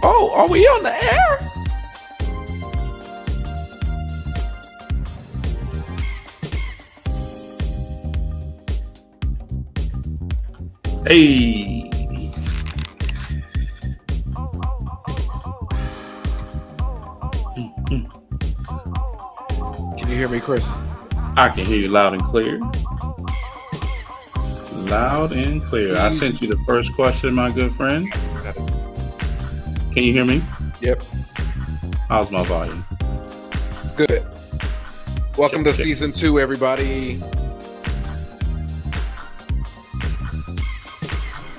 Oh, are we on the air? Hey, you hear me, Chris? I can hear you loud and clear. Loud and clear. I sent you the first question, my good friend. Can you hear me? Yep. How's my volume? It's good. Welcome to season 2, everybody.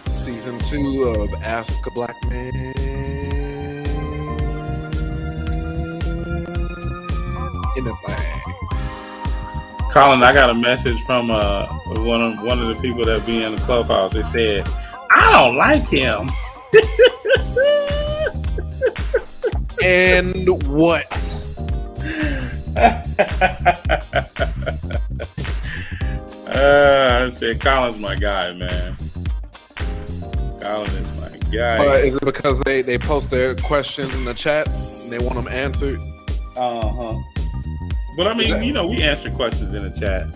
Season 2 of Ask a Black Man in the Bag. Colin, I got a message from one of the people that be in the clubhouse. They said, I don't like him. And what? I said, Colin's my guy, man. Colin is my guy. Is it because they post their questions in the chat and they want them answered? But I mean, we answer questions in the chat.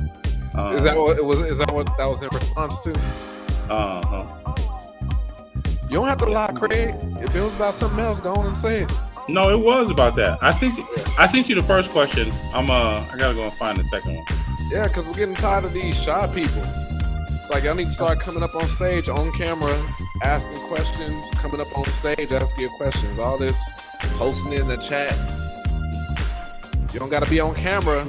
Is that what it was? Is that what that was in response to? You don't have to lie, Craig. If it was about something else, go on and say it. No, it was about that. I sent you the first question. I gotta go and find the second one. Yeah, because we're getting tired of these shy people. It's like y'all need to start coming up on stage, on camera, asking questions, coming up on stage, asking your questions. All this posting in the chat. You don't got to be on camera,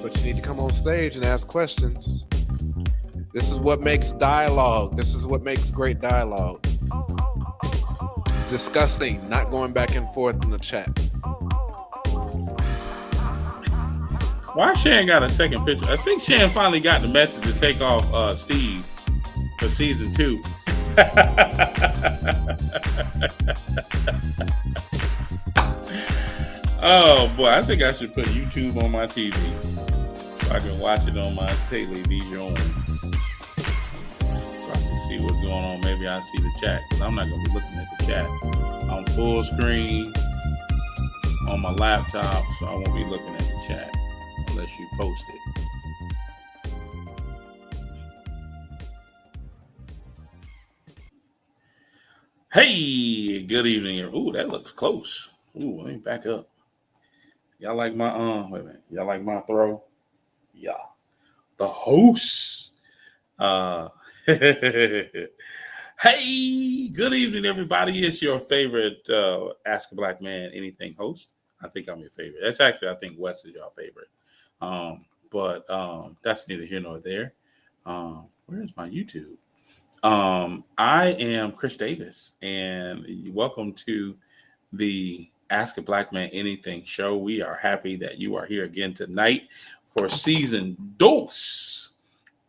but you need to come on stage and ask questions. This is what makes dialogue. This is what makes great dialogue. Discussing, not going back and forth in the chat. Why Shan got a second picture? I think Shan finally got the message to take off Steve for season 2. Oh boy, I think I should put YouTube on my TV so I can watch it on my television. So I can see what's going on. Maybe I'll see the chat because I'm not going to be looking at the chat. I'm full screen on my laptop, so I won't be looking at the chat unless you post it. Hey, good evening. Ooh, that looks close. Ooh, let me back up. Y'all like my wait a minute. Y'all like my throw? Yeah. The host. Hey, good evening, everybody. It's your favorite Ask a Black Man Anything host. I think I'm your favorite. That's actually, I think Wes is your favorite. But that's neither here nor there. Where is my YouTube? I am Chris Davis, and welcome to the Ask a Black Man Anything show. We are happy that you are here again tonight for season 2,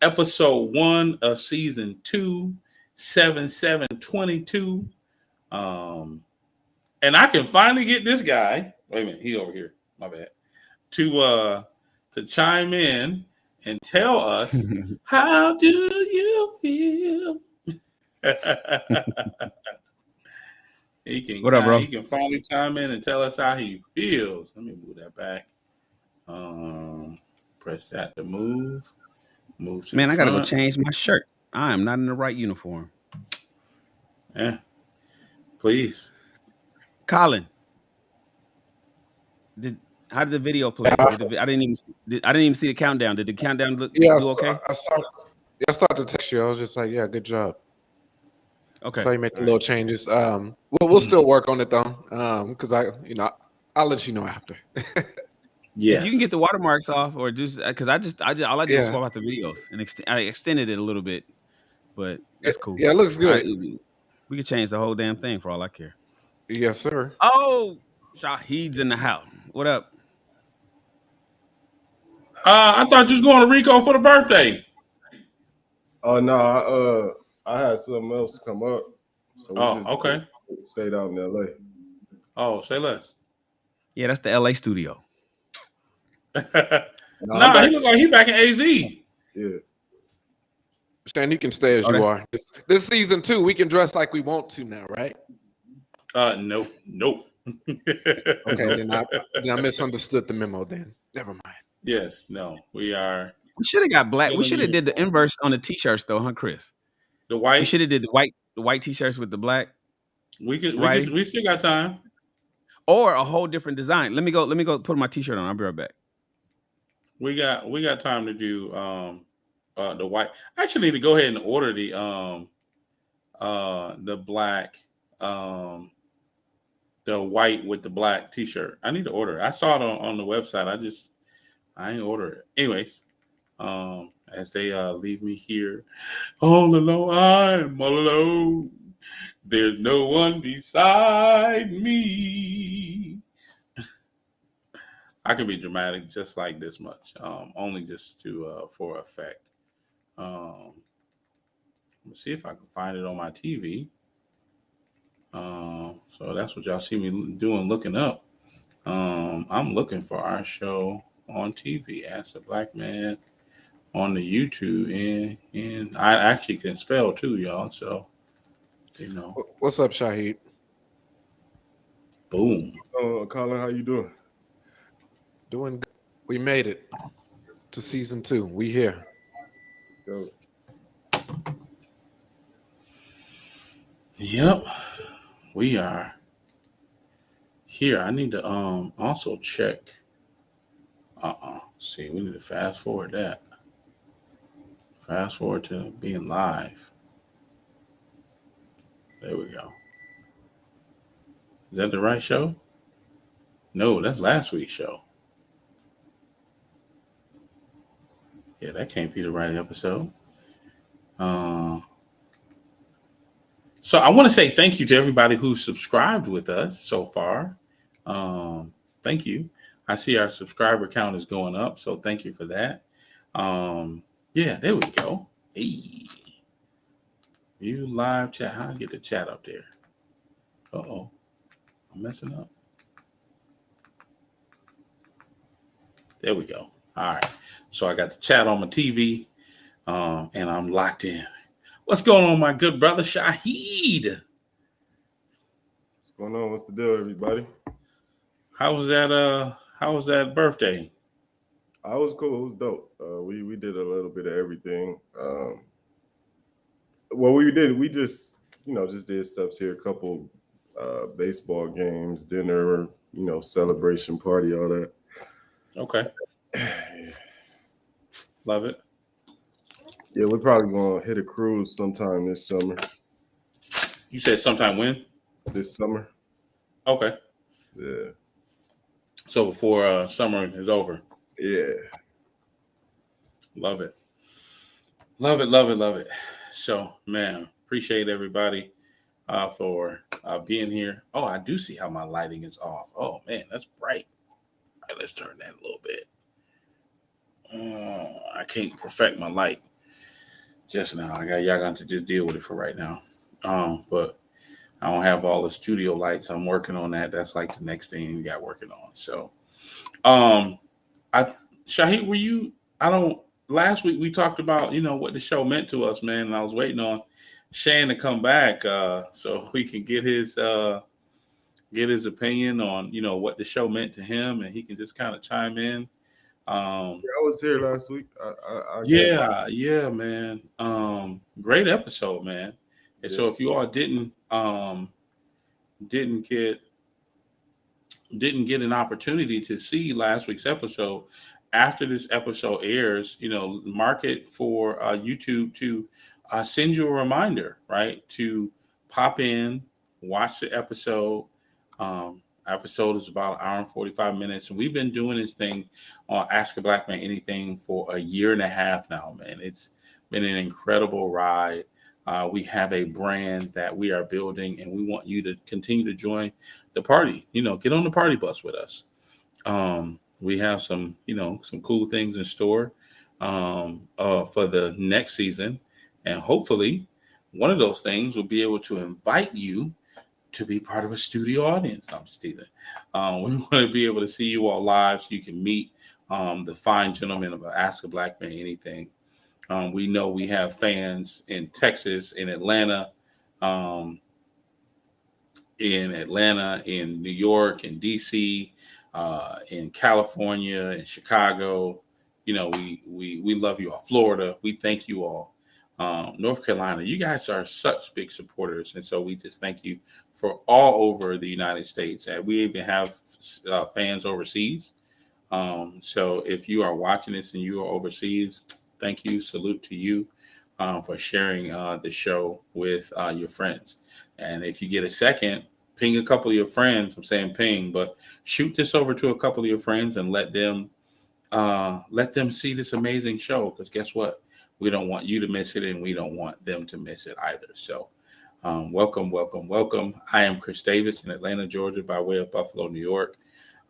episode 1 of season 2, 7/7/22. And I can finally get this guy. Wait a minute, he over here. My bad. To chime in and tell us how do you feel? What up, bro? He can finally chime in and tell us how he feels. Let me move that back. Press that to move. Move to Man, I gotta go front. change my shirt. I am not in the right uniform. Yeah, please. Colin, how did the video play? I didn't even see the countdown. Did the countdown do okay? I started to text you. I was just like, yeah, good job. Okay. So you make the little changes. We'll still work on it though, because I'll let you know after. Yes. If you can get the watermarks off, or just because all I did was swap out the videos and I extended it a little bit, but that's cool. Yeah, it looks good. We could change the whole damn thing for all I care. Yes, sir. Oh, Shahid's in the house. What up? I thought you was going to Rico for the birthday. Oh no, I had something else come up. So okay. Stayed out in LA. Oh, say less. Yeah, that's the LA studio. Nah, he look like he back in AZ. Yeah. Shan, you can stay as you are. This season 2, we can dress like we want to now, right? Nope. Okay, then I misunderstood the memo then. Never mind. Yes, no, we are. We should have got black. We should have did the inverse on the t-shirts though, huh, Chris? The white. We should have did the white t-shirts with the black. We still got time. Or a whole different design. Let me go put my t-shirt on. I'll be right back. We got time to do the white. I actually need to go ahead and order the black the white with the black t-shirt. I need to order it. I saw it on the website. I ain't order it. Anyways, as they leave me here all alone, I'm all alone. There's no one beside me. I can be dramatic just like this much, only just to for effect. Let's see if I can find it on my TV. So that's what y'all see me doing, looking up. I'm looking for our show on TV, Ask the Black Man, on the YouTube, and I actually can spell too, y'all. So, What's up, Shahid? Boom. Colin, how you doing? Doing good. We made it to season 2. We here. Yo. Yep, we are here. I need to also check. See, we need to fast forward that. Fast forward to being live. There we go. Is that the right show? No, that's last week's show. Yeah, that can't be the right episode. So I want to say thank you to everybody who subscribed with us so far. Thank you. I see our subscriber count is going up, so thank you for that. Yeah, there we go. Hey, view live chat. How do I get the chat up there? Uh-oh, I'm messing up. There we go. All right. So I got the chat on my TV, and I'm locked in. What's going on, my good brother Shahid? What's going on? What's the deal, everybody? How was that birthday? I was cool. It was dope. We did a little bit of everything. We just did stuff here. A couple baseball games, dinner, celebration party, all that. Okay. Love it. Yeah, we're probably gonna hit a cruise sometime this summer. You said sometime when? This summer. Okay. Yeah. So before summer is over. Yeah. Love it. Love it, love it, love it. So, man, appreciate everybody for being here. Oh, I do see how my lighting is off. Oh, man, that's bright. All right, let's turn that a little bit. I can't perfect my light just now. Y'all got to just deal with it for right now. But I don't have all the studio lights. I'm working on that. That's like the next thing we got working on. So, Shahid, were you? Last week we talked about what the show meant to us, man, and I was waiting on Shane to come back so we can get his opinion on what the show meant to him, and he can just kind of chime in. I was here last week. Yeah, man. Great episode, man. And so if you all didn't get an opportunity to see last week's episode, after this episode airs, mark it for YouTube to send you a reminder, right? To pop in, watch the episode. Episode is about an hour and 45 minutes. And we've been doing this thing on Ask a Black Man Anything for a year and a half now, man. It's been an incredible ride. We have a brand that we are building, and we want you to continue to join the party. Get on the party bus with us. We have some cool things in store for the next season. And hopefully one of those things will be able to invite you to be part of a studio audience. I'm just teasing. We want to be able to see you all live so you can meet the fine gentlemen of Ask a Black Man Anything. We know we have fans in Texas, in Atlanta, in New York, in DC, in California, in Chicago. We love you all. Florida, we thank you all. North Carolina, you guys are such big supporters, and so we just thank you for all over the United States. And we even have fans overseas. So if you are watching this and you are overseas, thank you. Salute to you for sharing the show with your friends. And if you get a second, ping a couple of your friends. I'm saying ping, but shoot this over to a couple of your friends and let them see this amazing show. Because guess what? We don't want you to miss it, and we don't want them to miss it either. So welcome, welcome, welcome. I am Chris Davis in Atlanta, Georgia, by way of Buffalo, New York.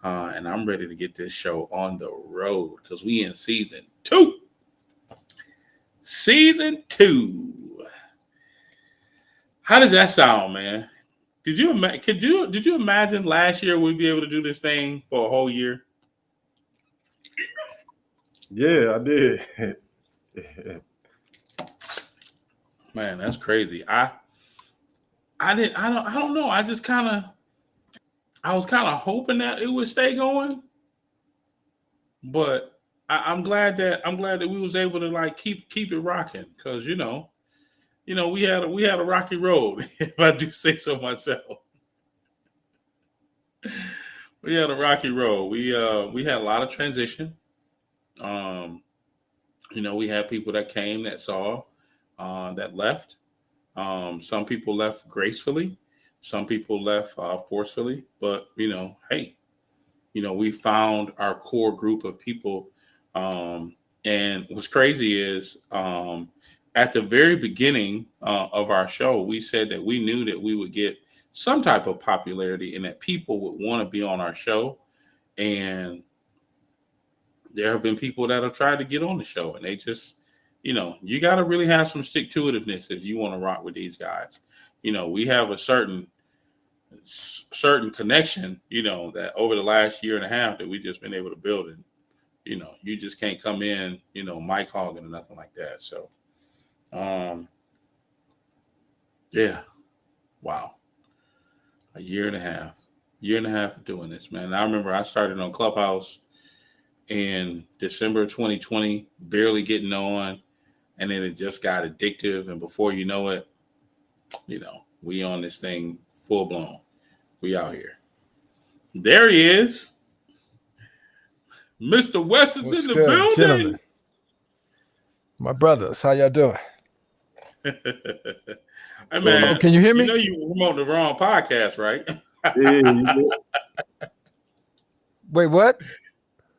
And I'm ready to get this show on the road because we in season 2. Season 2. How does that sound, man? Did you imagine last year we'd be able to do this thing for a whole year? Yeah, I did. Man, that's crazy. I don't know. I was kind of hoping that it would stay going, but I'm glad that we was able to like keep it rocking because you know we had a rocky road if I do say so myself. We had a rocky road. We had a lot of transition. We had people that came, that saw, that left. Some people left gracefully. Some people left forcefully. But, hey, we found our core group of people. And what's crazy is at the very beginning of our show, we said that we knew that we would get some type of popularity and that people would want to be on our show. And there have been people that have tried to get on the show and they just, you got to really have some stick-to-itiveness if you want to rock with these guys. We have a certain connection, that over the last year and a half that we've just been able to build. And, you just can't come in, mic hogging or nothing like that. So, yeah, wow. A year and a half of doing this, man. I remember I started on Clubhouse in December 2020, barely getting on, and then it just got addictive. And before you know it, we on this thing full blown. We out here. There he is. Mr. West is in the building. Gentlemen? My brothers, how y'all doing? Hey, man, can you hear me? You promoting the wrong podcast, right? Yeah. Wait, what?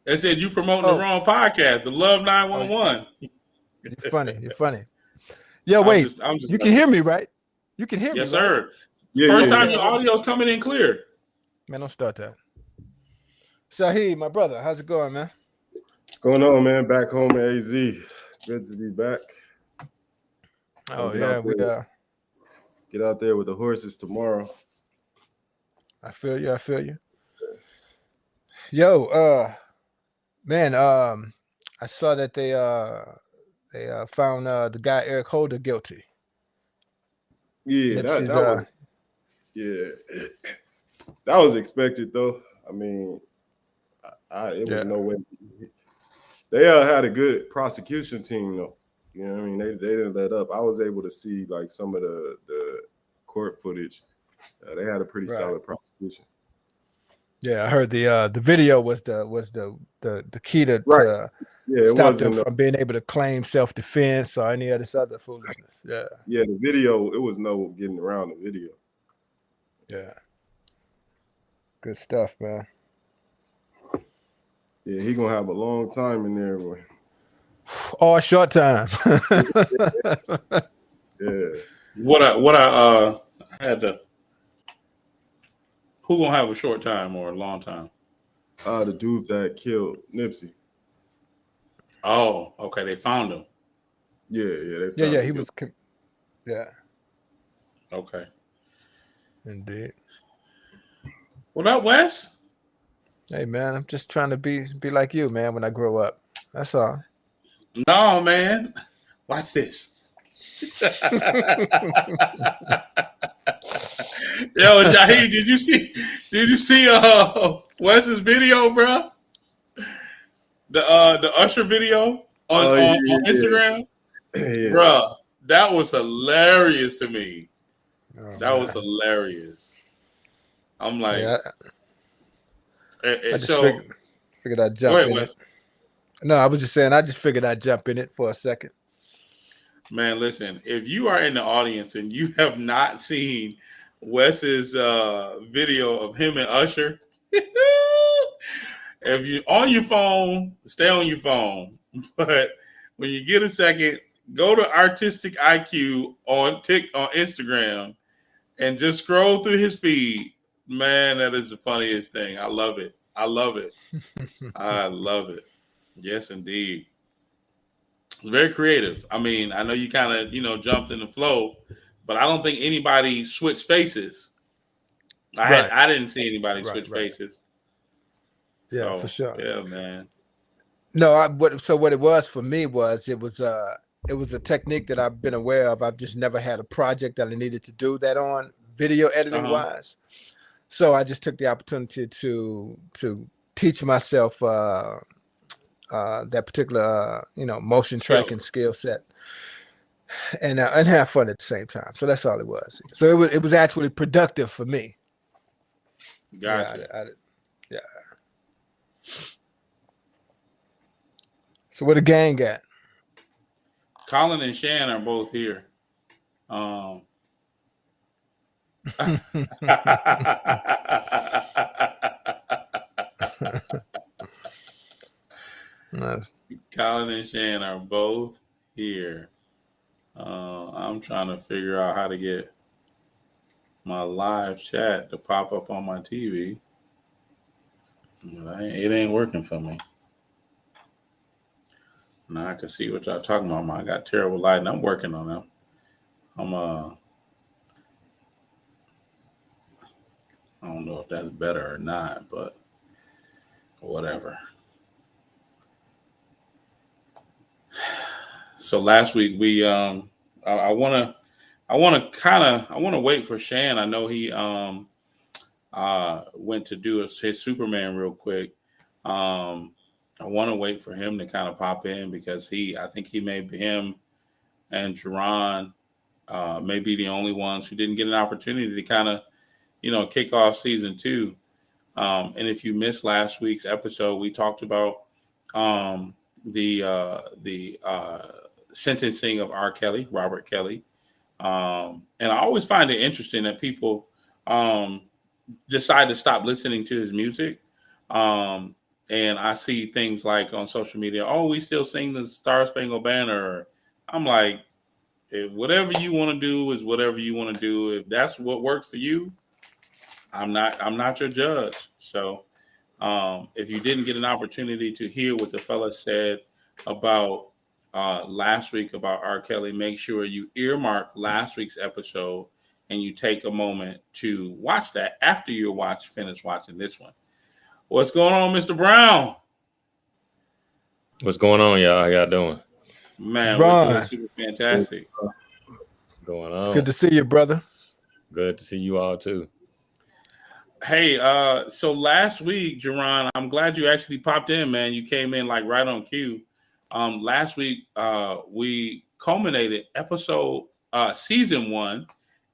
They said you promoting the wrong podcast, the Love 911. You're funny. Yeah, wait. I'm just you can hear me, right? You can hear me, yes, right? sir. Yeah, First time your audio's coming in clear. Man, don't start that. Shahid, my brother, how's it going, man? What's going on, man? Back home at AZ. Good to be back. Oh, yeah, we get out there with the horses tomorrow. I feel you. Yo, man, I saw that they found the guy Eric Holder guilty. Yeah, that was expected though. I mean, it was no way. They had a good prosecution team though. You know what I mean? They didn't let up. I was able to see like some of the court footage. They had a pretty solid prosecution. Yeah, I heard the video was the key to stop them from being able to claim self-defense or any of this other foolishness. Yeah. Yeah, the video, it was no getting around the video. Yeah. Good stuff, man. Yeah, he gonna have a long time in there, boy. Or a short time. Yeah. What I had to. Who gonna have a short time or a long time? The dude that killed Nipsey. Oh, okay. They found him. Yeah. He was. Yeah. Okay. Indeed. What up, Wes? Hey, man, I'm just trying to be like you, man. When I grow up, that's all. No, man. Watch this. Yo, Jaheed, did you see Wes's video, bro? The Usher video on Instagram? Yeah. Bro, that was hilarious to me. That was hilarious. I'm like, Figured I'd jump in it. No, I was just saying, I just figured I'd jump in it for a second. Man, listen, if you are in the audience and you have not seen Wes's video of him and Usher, if you're on your phone, stay on your phone. But when you get a second, go to Artistic IQ on Instagram and just scroll through his feed. Man, that is the funniest thing. I love it. I love it. I love it. Yes, indeed. It's very creative. I mean, I know you kind of, jumped in the flow, but I don't think anybody switched faces. I didn't see anybody switch faces. Yeah, for sure. Yeah, man. No, what it was for me was it was a technique that I've been aware of. I've just never had a project that I needed to do that on video editing wise. So I just took the opportunity to teach myself that particular motion tracking skill set, and have fun at the same time. So that's all it was. So it was actually productive for me. Gotcha. Yeah. So where the gang at? Colin and Shan are both here. Nice. Colin and Shan are both here. I'm trying to figure out how to get my live chat to pop up on my TV. But it ain't working for me. Now I can see what y'all talking about. I got terrible lighting. I'm working on them. I don't know if that's better or not, but whatever. So last week we I want to wait for Shan. I know he went to do his Superman real quick. I want to wait for him to kind of pop in because I think him and Jerron may be the only ones who didn't get an opportunity to kind of, kick off season 2. And if you missed last week's episode, we talked about the sentencing of Robert Kelly. And I always find it interesting that people decide to stop listening to his music. And I see things like on social media, we still sing the Star Spangled Banner. I'm like, whatever you want to do is whatever you want to do. If that's what works for you, I'm not your judge. So if you didn't get an opportunity to hear what the fella said about last week about R. Kelly, make sure you earmark last week's episode and you take a moment to watch that after you finish watching this one. What's going on, Mr. Brown? What's going on, y'all? How y'all doing? Man, we're doing super fantastic. What's going on? Good to see you, brother. Good to see you all too. Hey, so last week, Jerron, I'm glad you actually popped in, man. You came in like right on cue. Last week, we culminated season 1,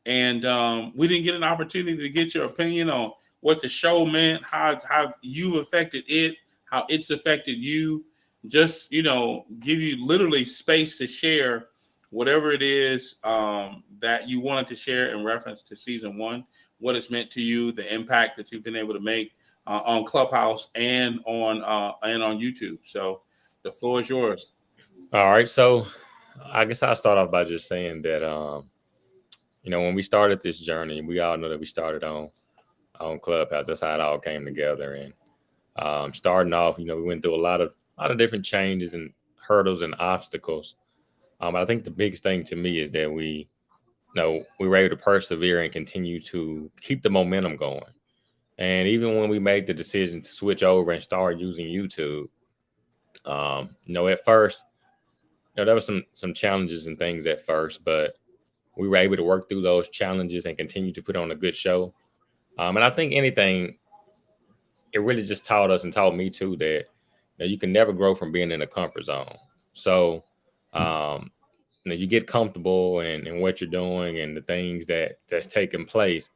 and we didn't get an opportunity to get your opinion on what the show meant, how you affected it, how it's affected you. Just, give you literally space to share whatever it is that you wanted to share in reference to season 1, what it's meant to you, the impact that you've been able to make on Clubhouse and on YouTube. So the floor is yours. All right. So I guess I'll start off by just saying that, when we started this journey, we all know that we started on Clubhouse. That's how it all came together. And starting off, we went through a lot of different changes and hurdles and obstacles. I think the biggest thing to me is that we were able to persevere and continue to keep the momentum going. And even when we made the decision to switch over and start using YouTube, at first, there was some challenges and things at first, but we were able to work through those challenges and continue to put on a good show. And I think it really just taught us and taught me too that you can never grow from being in a comfort zone. So, you get comfortable in what you're doing and the things that's taking place,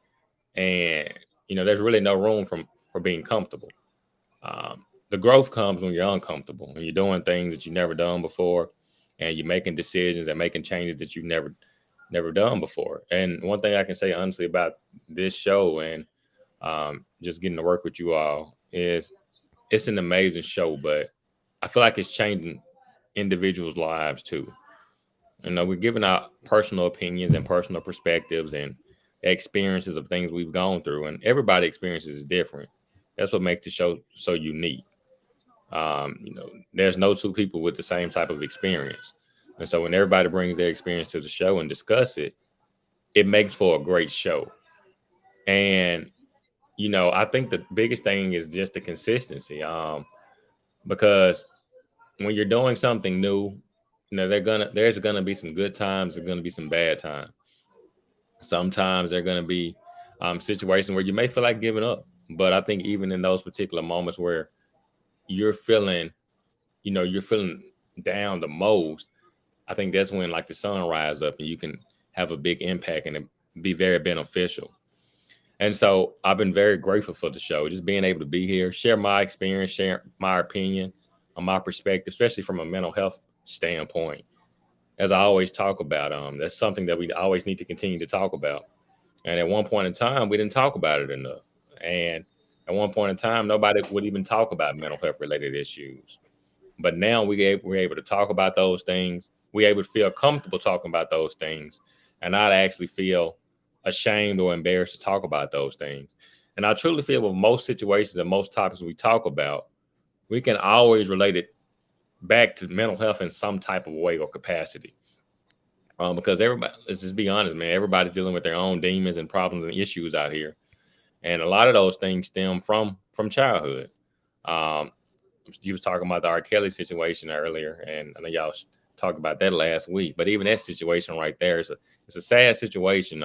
and there's really no room for being comfortable. the growth comes when you're uncomfortable, when you're doing things that you've never done before, and you're making decisions and making changes that you've never done before. And one thing I can say honestly about this show and just getting to work with you all is it's an amazing show, but I feel like it's changing individuals' lives too. You know, we're giving out personal opinions and personal perspectives and experiences of things we've gone through, and everybody's experiences is different. That's what makes the show so unique. You know, there's no two people with the same type of experience, and so when everybody brings their experience to the show and discuss it, it makes for a great show. And you know, I think the biggest thing is just the consistency. Because when you're doing something new, you know, there's gonna be some good times, there's gonna be some bad times. Sometimes there's gonna be situations where you may feel like giving up. But I think even in those particular moments where you're feeling, you know, you're feeling down the most, I think that's when like the sun rises up and you can have a big impact and it be very beneficial. And so I've been very grateful for the show, just being able to be here, share my experience, share my opinion on my perspective, especially from a mental health standpoint. As I always talk about, that's something that we always need to continue to talk about. And at one point in time, we didn't talk about it enough. And at one point in time, nobody would even talk about mental health related issues. But now we're able to talk about those things. We're able to feel comfortable talking about those things and not actually feel ashamed or embarrassed to talk about those things. And I truly feel with most situations and most topics we talk about, we can always relate it back to mental health in some type of way or capacity. Because everybody, let's just be honest, man, everybody's dealing with their own demons and problems and issues out here. And a lot of those things stem from childhood. Um, you was talking about the R. Kelly situation earlier, and I know y'all talked about that last week. But even that situation right there is it's a sad situation.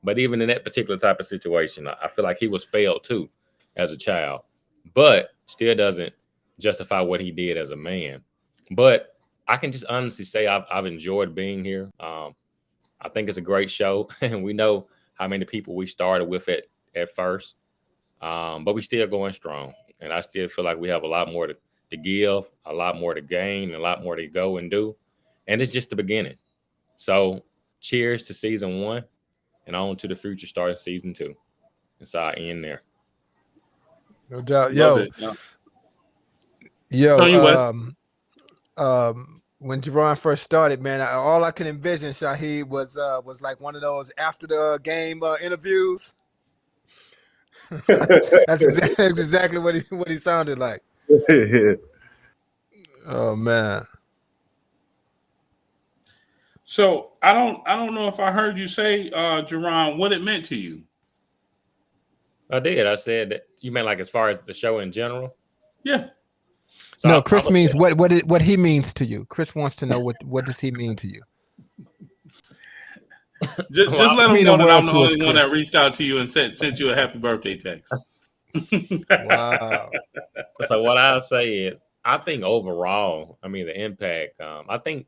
But even in that particular type of situation, I feel like he was failed too as a child, but still doesn't justify what he did as a man. But I can just honestly say I've enjoyed being here. I think it's a great show, and we know how many people we started with at first, but we still going strong. And I still feel like we have a lot more to give, a lot more to gain, and a lot more to go and do. And it's just the beginning. So cheers to season 1 and on to the future starting season 2. And so I end there. No doubt. Love it. So you When Jerron first started, man, all I can envision, Shaheed, was like one of those after the game interviews. That's exactly what he sounded like. Oh man. So I don't know if I heard you say, Jerron, what it meant to you. I did. I said that you meant like as far as the show in general. Yeah. So no, Chris means what he means to you. Chris wants to know what does he mean to you. Just let him know that I'm the only one that reached out to you and sent you a happy birthday text. Wow. So what I'll say is, I think overall, I mean, the impact, I think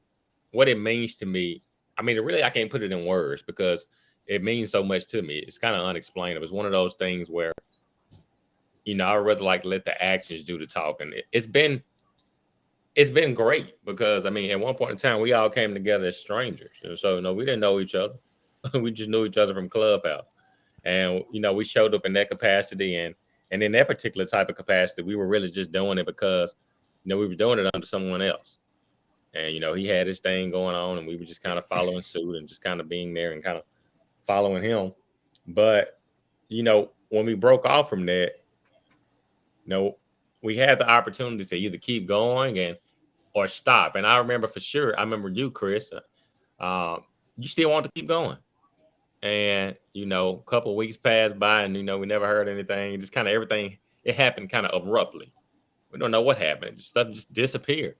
what it means to me, I mean, really, I can't put it in words because it means so much to me. It's kind of unexplainable. It's one of those things where, you know, I'd rather like let the actions do the talking. It's been great because, I mean, at one point in time, we all came together as strangers. And so, you know, we didn't know each other. We just knew each other from Clubhouse. And, you know, we showed up in that capacity. And in that particular type of capacity, we were really just doing it because, you know, we were doing it under someone else. And, you know, he had his thing going on and we were just kind of following suit and just kind of being there and kind of following him. But, you know, when we broke off from that, you know, we had the opportunity to either keep going or stop. And I remember for sure, I remember you, Chris, you still want to keep going. And, you know, a couple of weeks passed by and, you know, we never heard anything. Just kind of everything, it happened kind of abruptly. We don't know what happened. Stuff just disappeared.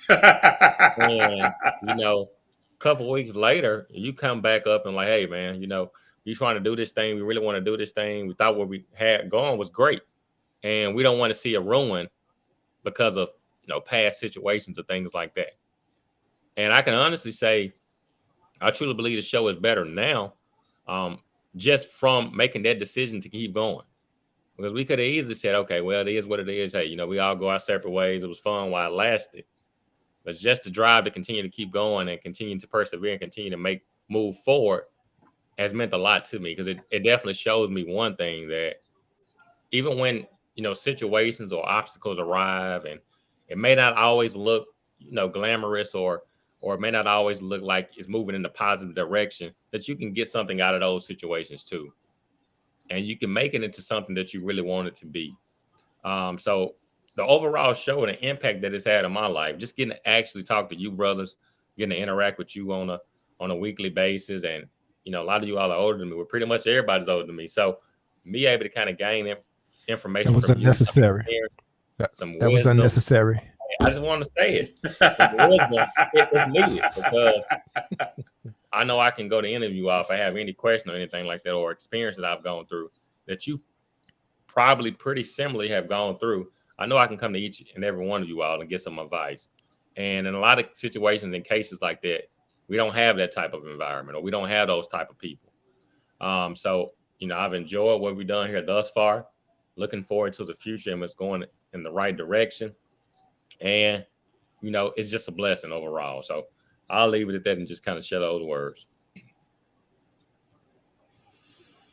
And, you know, a couple of weeks later, you come back up and like, hey, man, you know, you trying to do this thing. We really want to do this thing. We thought what we had going was great. And we don't want to see a ruin because of, you know, past situations or things like that. And I can honestly say, I truly believe the show is better now, just from making that decision to keep going. because we could have easily said, okay, well, it is what it is. Hey, we all go our separate ways. It was fun while it lasted. But just the drive to continue to keep going and continue to persevere and continue to move forward has meant a lot to me, because it definitely shows me one thing, that even when, situations or obstacles arrive, and it may not always look, glamorous, or it may not always look like it's moving in the positive direction, that you can get something out of those situations too. And you can make it into something that you really want it to be. So the overall show and the impact that it's had on my life, just getting to actually talk to you brothers, getting to interact with you on a weekly basis. And, a lot of you all are older than me. Well, pretty much everybody's older than me. So me able to kind of gain information That was from you, unnecessary. some That was wisdom. unnecessary. I just want to say it. Wisdom, it's needed, because I know I can go to interview if I have any question or anything like that, or experience that I've gone through that you probably pretty similarly have gone through. I know I can come to each and every one of you all and get some advice. And in a lot of situations and cases like that, we don't have that type of environment, or we don't have those type of people. So, I've enjoyed what we've done here thus far. Looking forward to the future, and it's going in the right direction. And, it's just a blessing overall. So I'll leave it at that and just kind of share those words.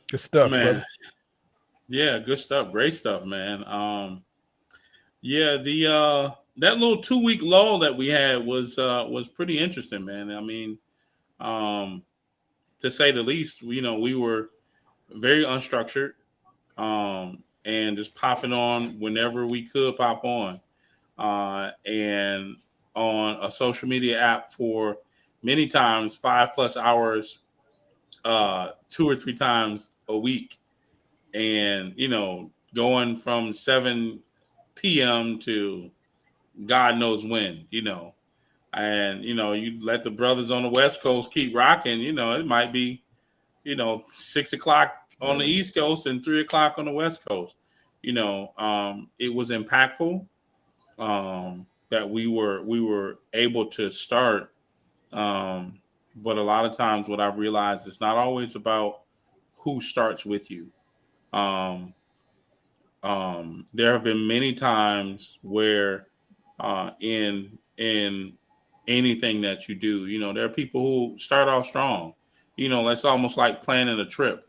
Good stuff, man. brother. Yeah, good stuff. Great stuff, man. Yeah, that little 2-week lull that we had was pretty interesting, man. I mean, to say the least, we were very unstructured, and just popping on whenever we could pop on, and on a social media app for many times 5+ hours, 2 or 3 times a week. And, going from 7 p.m. to God knows when, and, you let the brothers on the West Coast keep rocking, it might be, 6 o'clock on the East Coast and 3 o'clock on the West Coast. It was impactful, that we were able to start. But a lot of times what I've realized, it's not always about who starts with you. There have been many times where, in anything that you do, there are people who start off strong. That's almost like planning a trip.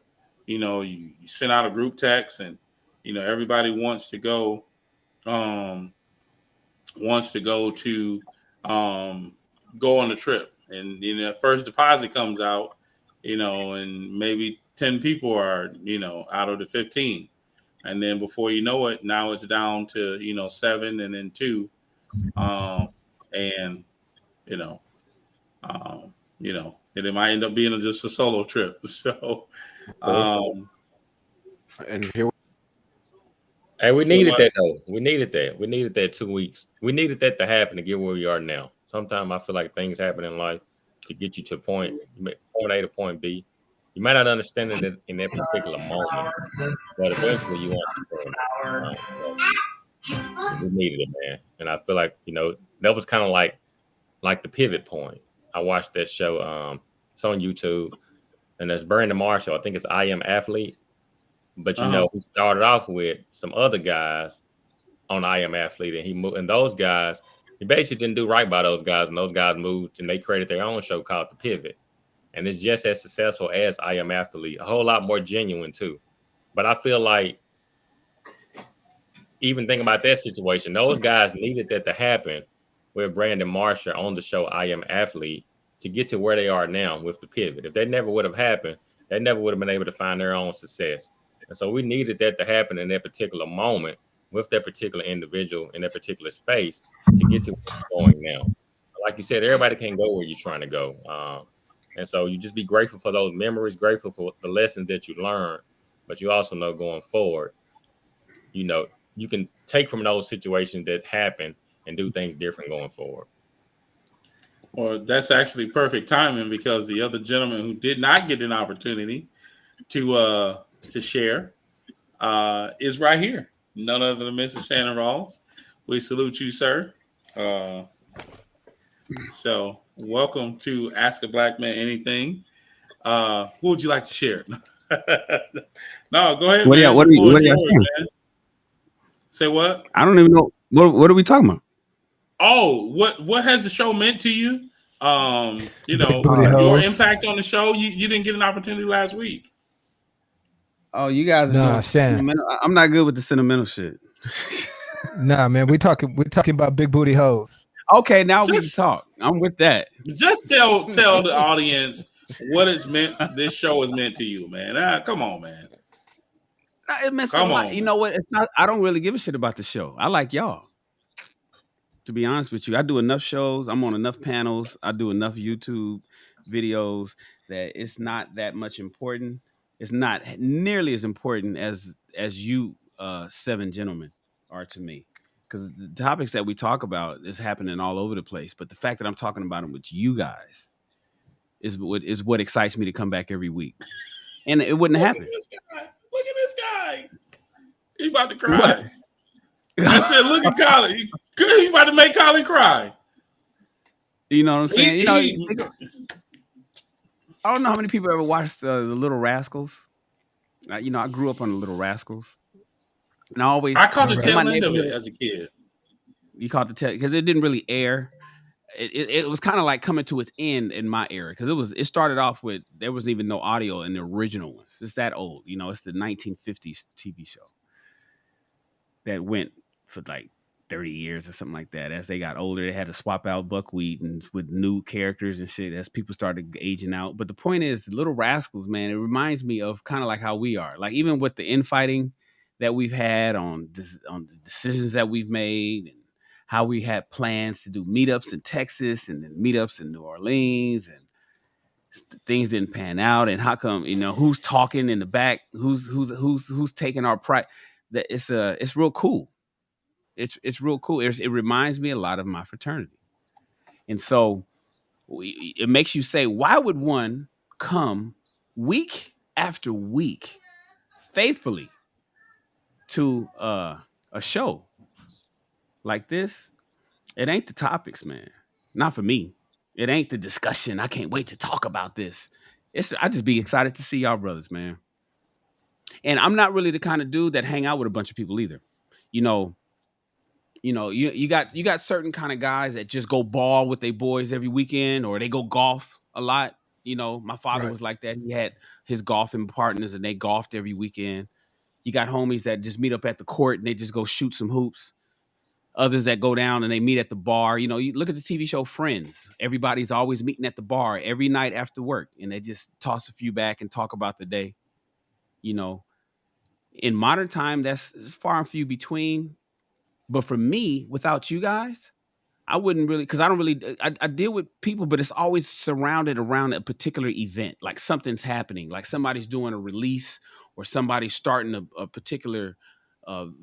You send out a group text, and everybody wants to go to go on the trip, and first deposit comes out, and maybe 10 people are out of the 15. And then before you know it, now it's down to 7, and then 2, and and it might end up being just a solo trip. So, and here. Hey, we needed that though. We needed that. We needed that 2 weeks. We needed that to happen to get where we are now. Sometimes I feel like things happen in life to get you to point A to point B. You might not understand it in that particular moment, but eventually you understand. We needed it, man. And I feel like, that was kind of like the pivot point. I watched that show. It's on YouTube, and there's Brandon Marshall. I think it's I Am Athlete. But he started off with some other guys on I Am Athlete, and he moved. And those guys, he basically didn't do right by those guys, and those guys moved, and they created their own show called The Pivot, and it's just as successful as I Am Athlete, a whole lot more genuine too. But I feel like, even thinking about that situation, those guys needed that to happen with Brandon Marshall on the show I Am Athlete to get to where they are now with The Pivot. If that never would have happened, they never would have been able to find their own success. And so we needed that to happen in that particular moment with that particular individual in that particular space to get to where we're going now. Like you said, everybody can't go where you're trying to go. And so you just be grateful for those memories, grateful for the lessons that you learned, but you also know going forward, you can take from those situations that happen and do things different going forward. Well, that's actually perfect timing, because the other gentleman who did not get an opportunity to share is right here. None other than Mr. Shannon Rawls. We salute you, sir. So welcome to Ask a Black Man Anything. Who would you like to share? No, go ahead, What man. are The floor is y'all yours, saying? man. Say what? I don't even know. What are we talking about? Oh, what has the show meant to you? You Big know, booty your hoes. impact on the show. You didn't get an opportunity last week. Oh, you guys are doing Nah, Shan. sentimental. I'm not good with the sentimental shit. Nah, man, we're talking about big booty hoes. Okay, now we can Just talk. I'm with that. just tell the audience what it's meant. This show is meant to you, man. Come on, man. It meant a Come lot. on, You man. know what? It's not. I don't really give a shit about the show. I like y'all. To be honest with you, I do enough shows. I'm on enough panels. I do enough YouTube videos that it's not that much important. It's not nearly as important as you 7 gentlemen are to me. Because the topics that we talk about is happening all over the place. But the fact that I'm talking about them with you guys is what excites me to come back every week. And it wouldn't Look at happen. this guy. Look at this guy. He's about to What? cry. I said, look at Colin. He's about to make Colin cry. You know what I'm saying? You know, He, I don't know how many people ever watched the Little Rascals. You know, I grew up on the Little Rascals, and I always I caught the in my tail end of it neighborhood. as a kid. You caught the tail because it didn't really air. It was kind of like coming to its end in my era because it started off with there wasn't even no audio in the original ones. It's that old, you know. It's the 1950s TV show that went for like 30 years or something like that. As they got older, they had to swap out buckwheat and with new characters and shit as people started aging out. But the point is, the Little Rascals, man, it reminds me of kind of like how we are. Like even with the infighting that we've had on the decisions that we've made and how we had plans to do meetups in Texas and then meetups in New Orleans and things didn't pan out and how come, you know, who's talking in the back, who's taking our pride. That it's real cool. It's real cool. It reminds me a lot of my fraternity. And so it makes you say, why would one come week after week faithfully to a show like this? It ain't the topics, man. Not for me. It ain't the discussion. I can't wait to talk about this. I just be excited to see y'all brothers, man. And I'm not really the kind of dude that hang out with a bunch of people either. You know, you got certain kind of guys that just go ball with their boys every weekend or they go golf a lot. You know, my father was like that. He had his golfing partners and they golfed every weekend. You got homies that just meet up at the court and they just go shoot some hoops. Others that go down and they meet at the bar. You know, you look at the TV show Friends. Everybody's always meeting at the bar every night after work and they just toss a few back and talk about the day. You know, in modern time, that's far and few between. But for me, without you guys, I wouldn't really, because I don't really, I deal with people, but it's always surrounded around a particular event. Like something's happening, like somebody's doing a release or somebody's starting a particular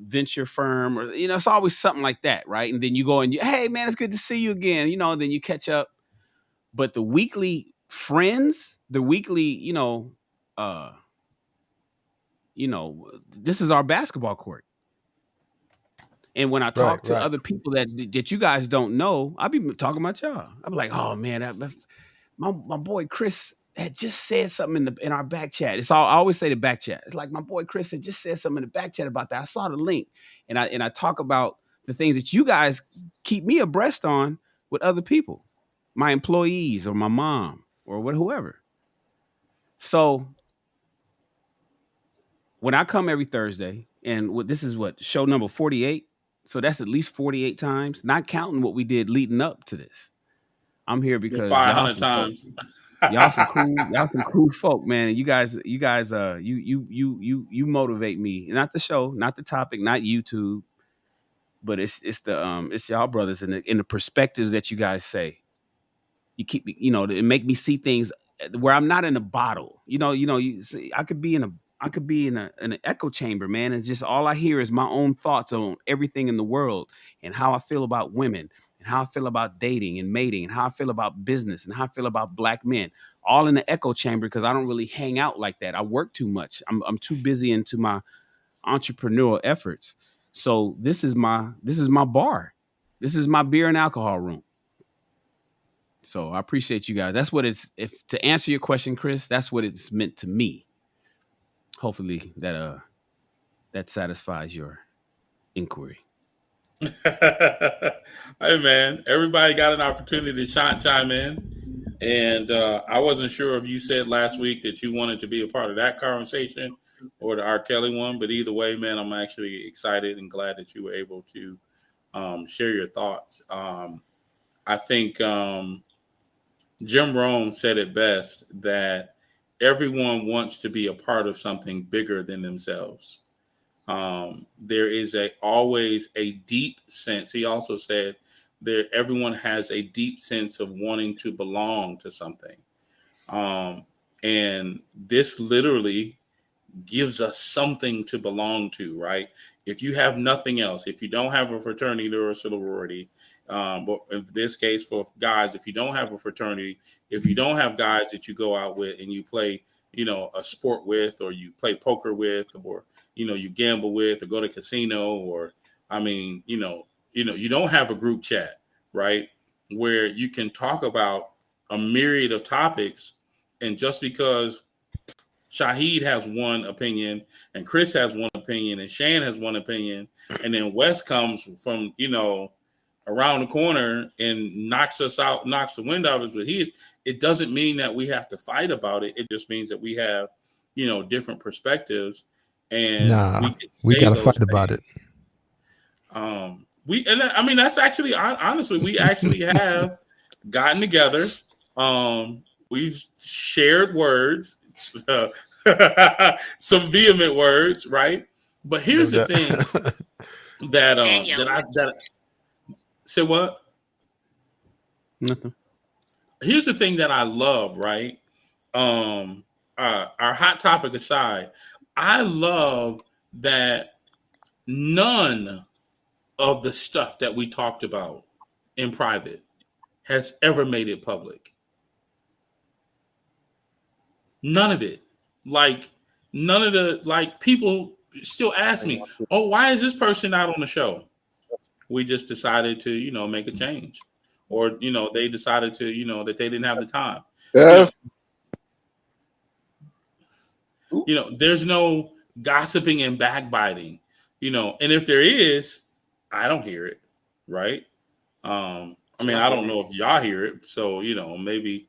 venture firm or, you know, it's always something like that, right? And then you go and hey, man, it's good to see you again, you know, and then you catch up. But the weekly friends, the weekly, this is our basketball court. And when I talk to other people that you guys don't know, I'll be talking about y'all. I'm like, oh man, my boy Chris had just said something in our back chat. I always say the back chat. It's like my boy Chris had just said something in the back chat about that. I saw the link, and I talk about the things that you guys keep me abreast on with other people, my employees or my mom or whoever. So when I come every Thursday, and this is show number 48. So that's at least 48 times, not counting what we did leading up to this. I'm here because 500 times. Y'all some cool folk, man. You guys, you motivate me. Not the show, not the topic, not YouTube, but it's y'all brothers and the perspectives that you guys say. You keep, it make me see things where I'm not in a bottle. You see, I could be in an echo chamber, man, and just all I hear is my own thoughts on everything in the world and how I feel about women and how I feel about dating and mating and how I feel about business and how I feel about black men, all in the echo chamber because I don't really hang out like that. I work too much. I'm too busy into my entrepreneurial efforts. So this is my bar. This is my beer and alcohol room. So I appreciate you guys. That's what to answer your question, Chris, that's what it's meant to me. hopefully that satisfies your inquiry. Hey man, everybody got an opportunity to chime in, and I wasn't sure if you said last week that you wanted to be a part of that conversation or the R. Kelly one, but either way, man, I'm actually excited and glad that you were able to share your thoughts. I think Jim Rohn said it best that everyone wants to be a part of something bigger than themselves. There is always a deep sense. He also said that everyone has a deep sense of wanting to belong to something. And this literally gives us something to belong to, right? If you have nothing else, if you don't have a fraternity or a sorority, but in this case for guys, if you don't have a fraternity, if you don't have guys that you go out with and you play, a sport with, or you play poker with, or you gamble with, or go to casino, or you don't have a group chat, right, where you can talk about a myriad of topics, and just because Shaheed has one opinion, and Chris has one opinion, and Shan has one opinion, and then Wes comes from around the corner and knocks the wind out of us with his. It doesn't mean that we have to fight about it. It just means that we have different perspectives, and we got to fight about it. That's actually honestly, we actually have gotten together. We've shared words. Some vehement words, right? But here's the thing that say what? Nothing. Here's the thing that I love, right? Our hot topic aside, I love that none of the stuff that we talked about in private has ever made it public. None of it. None of the people still ask me, oh, why is this person not on the show? We just decided to, make a change. Or, they decided to, that they didn't have the time. Yes. There's no gossiping and backbiting, and if there is, I don't hear it. Right. I don't know if y'all hear it. So, maybe,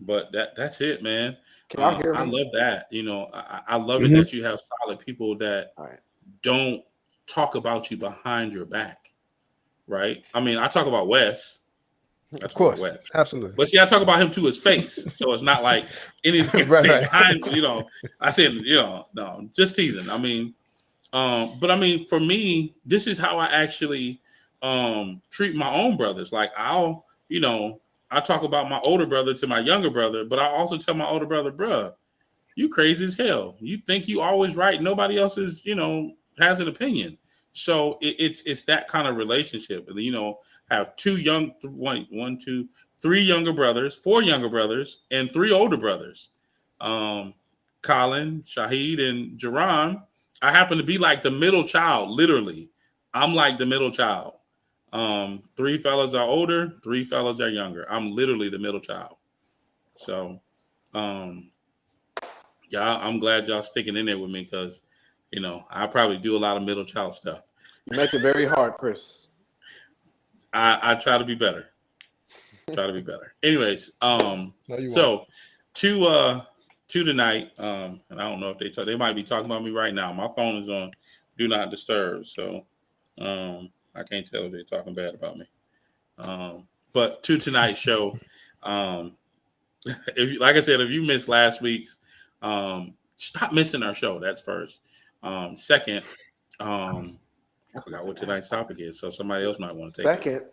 but that's it, man. I love that. I love it that you have solid people that don't talk about you behind your back, right? I talk about Wes. Of course, absolutely. But see, I talk about him to his face, so it's not like anything right. Behind. I said, no, just teasing. But for me, this is how I actually treat my own brothers. Like I talk about my older brother to my younger brother, but I also tell my older brother, bruh, you crazy as hell. You think you always right. Nobody else is, has an opinion. So it's that kind of relationship. Have three younger brothers, 4 younger brothers, and 3 older brothers. Colin, Shaheed, and Jerron. I happen to be like the middle child, literally. I'm like the middle child. 3 fellas are older, 3 fellas are younger. I'm literally the middle child. So, yeah, I'm glad y'all sticking in there with me because, I probably do a lot of middle child stuff. You make it very hard, Chris. I try to be better. Anyways, so two tonight, and I don't know if they might be talking about me right now. My phone is on do not disturb, so I can't tell if they're talking bad about me. But to tonight's show, like I said, if you missed last week's, stop missing our show. That's first. Second, I forgot what tonight's topic is, so somebody else might want to take it. Second,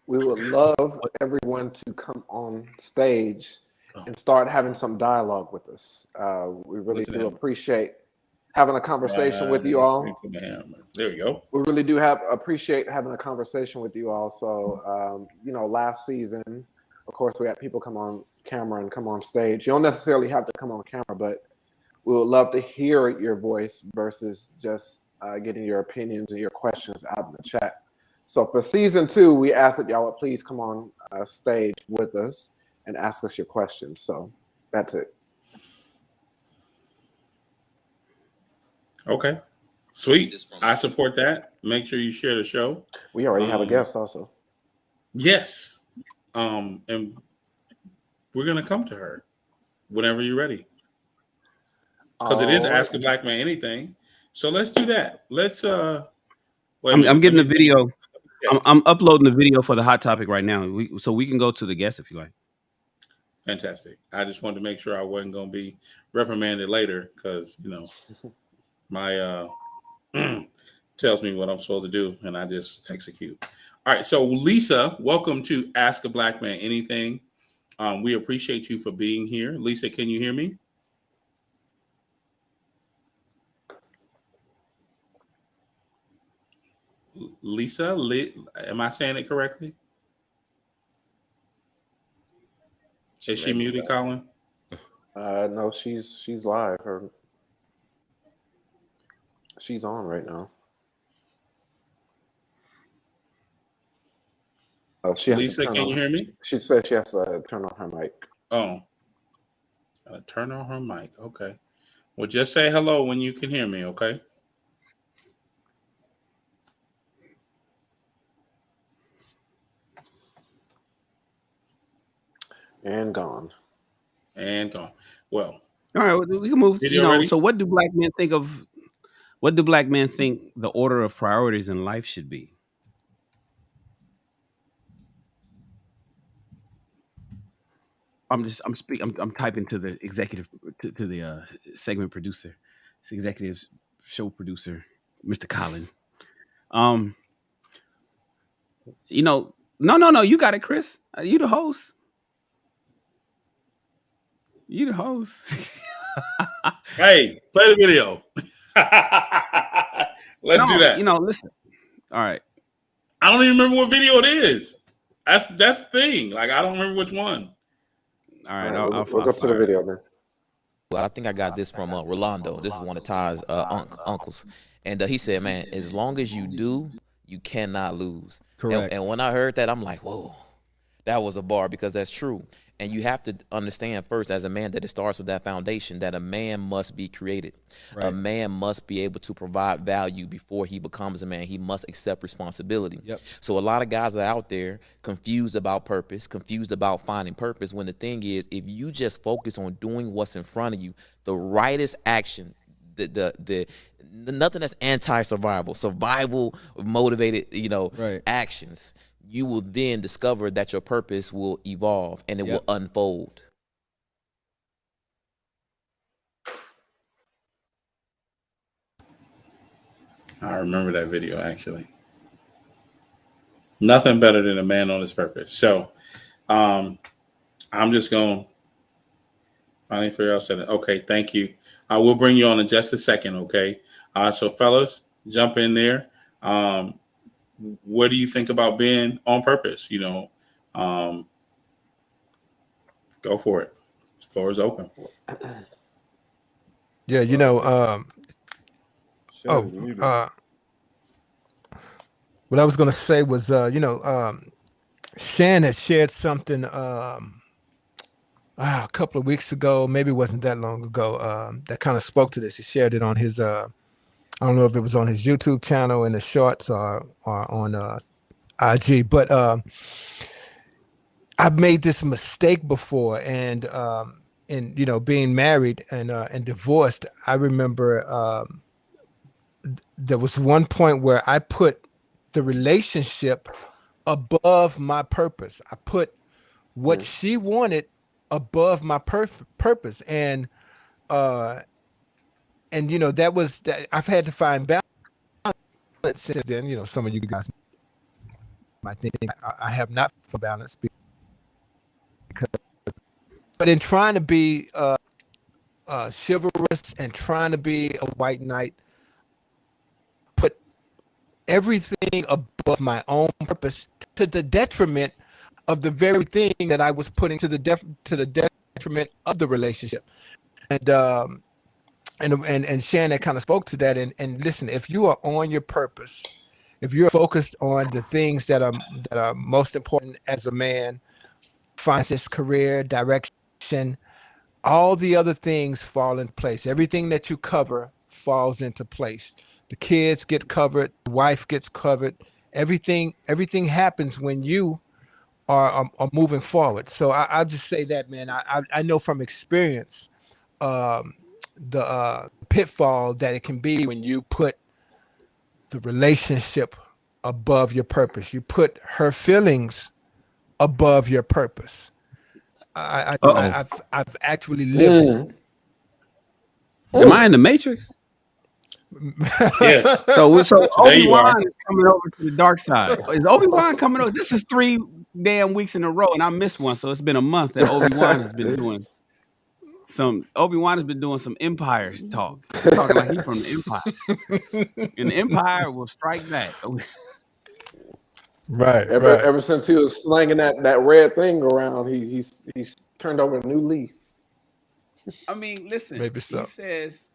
we would love everyone to come on stage and start having some dialogue with us. We really do appreciate having a conversation with you all. There you go. We really do appreciate having a conversation with you all. So, last season, of course, we had people come on camera and come on stage. You don't necessarily have to come on camera, but we would love to hear your voice versus just getting your opinions and your questions out in the chat. So for season 2, we ask that y'all would please come on stage with us and ask us your questions. So that's it. Okay. Sweet. I support that. Make sure you share the show. We already have a guest also. Yes. And we're gonna come to her whenever you're ready. Because it is Ask a Black Man Anything. So let's do that. Let's I'm getting the video. I'm uploading the video for the hot topic right now. So we can go to the guest if you like. Fantastic. I just wanted to make sure I wasn't going to be reprimanded later because, you know, my tells me what I'm supposed to do and I just execute. All right. So, Lisa, welcome to Ask a Black Man Anything. We appreciate you for being here. Lisa, can you hear me? Lisa, am I saying it correctly? Is she muted, Colin? No, she's live. She's on right now. Oh, Lisa, can you hear me? She said she has to turn on her mic. Oh, turn on her mic. Okay. Well, just say hello when you can hear me. Okay. And gone. Well, all right, we can move. You know, ready? So what do black men think of? What do black men think the order of priorities in life should be? I'm typing to the executive, to the segment producer, this executive show producer, Mr. Colin. You know, no, you got it, Chris. You the host. You the host. Hey, play the video. Let's do that. You know, listen. All right. I don't even remember what video it is. That's the thing. Like, I don't remember which one. All right, we'll go to the video then. Well, I think I got this from Rolando. This is one of Ty's uncles. And he said, man, as long as you do, you cannot lose. Correct. And when I heard that, I'm like, whoa, that was a bar, because that's true. And you have to understand first, as a man, that it starts with that foundation, that a man must be created. Right. A man must be able to provide value before he becomes a man. He must accept responsibility. Yep. So a lot of guys are out there confused about purpose, confused about finding purpose, when the thing is, if you just focus on doing what's in front of you, the rightest action, the nothing that's anti-survival, survival motivated, right, actions, you will then discover that your purpose will evolve and it will unfold. I remember that video, actually. Nothing better than a man on his purpose. So I'm just going to finally figure out something. Okay, thank you. I will bring you on in just a second, okay? So fellas, jump in there. What do you think about being on purpose? Go for it. The floor is open. Yeah, what I was going to say was, Shan had shared something a couple of weeks ago, maybe it wasn't that long ago, that kind of spoke to this. He shared it on his, I don't know if it was on his YouTube channel in the shorts or on IG, but I've made this mistake before, and being married and divorced, I remember there was one point where I put the relationship above my purpose. I put what she wanted above my purpose, and that was that. I've had to find balance since then. Some of you guys might think I have not found balance, but in trying to be chivalrous and trying to be a white knight, put everything above my own purpose to the detriment of the very thing that I was putting to the detriment of the relationship. And Shannon kind of spoke to that. And listen, if you are on your purpose, if you're focused on the things that are most important as a man, finances, career, direction, all the other things fall in place. Everything that you cover falls into place. The kids get covered, the wife gets covered. Everything happens when you are moving forward. So I'll just say that, man. I know from experience the pitfall that it can be when you put the relationship above your purpose. You put her feelings above your purpose. I've actually lived it. Am I in the Matrix? Yes. So Today you are. Obi-Wan is coming over to the dark side. Is Obi-Wan coming over? This is 3 damn weeks in a row, and I missed one. So it's been a month that Obi-Wan has been doing some Empire talk. He's talking like he's from the Empire. And the Empire will strike back. Right. Ever since he was slanging that red thing around, he's turned over a new leaf. I mean, listen, Maybe so. He says,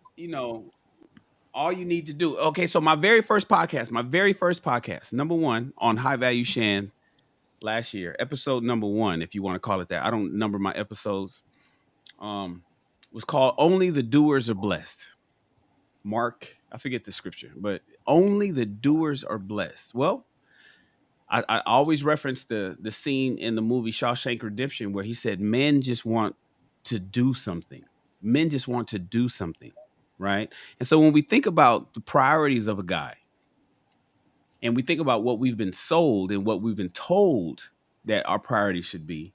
all you need to do. Okay, so my very first podcast, number 1 on High Value Shan last year, episode number 1, if you want to call it that. I don't number my episodes. Was called Only the Doers Are Blessed. Mark, I forget the scripture, but only the doers are blessed. Well, I always reference the scene in the movie Shawshank Redemption where he said men just want to do something. Men just want to do something, right? And so when we think about the priorities of a guy, and we think about what we've been sold and what we've been told that our priorities should be,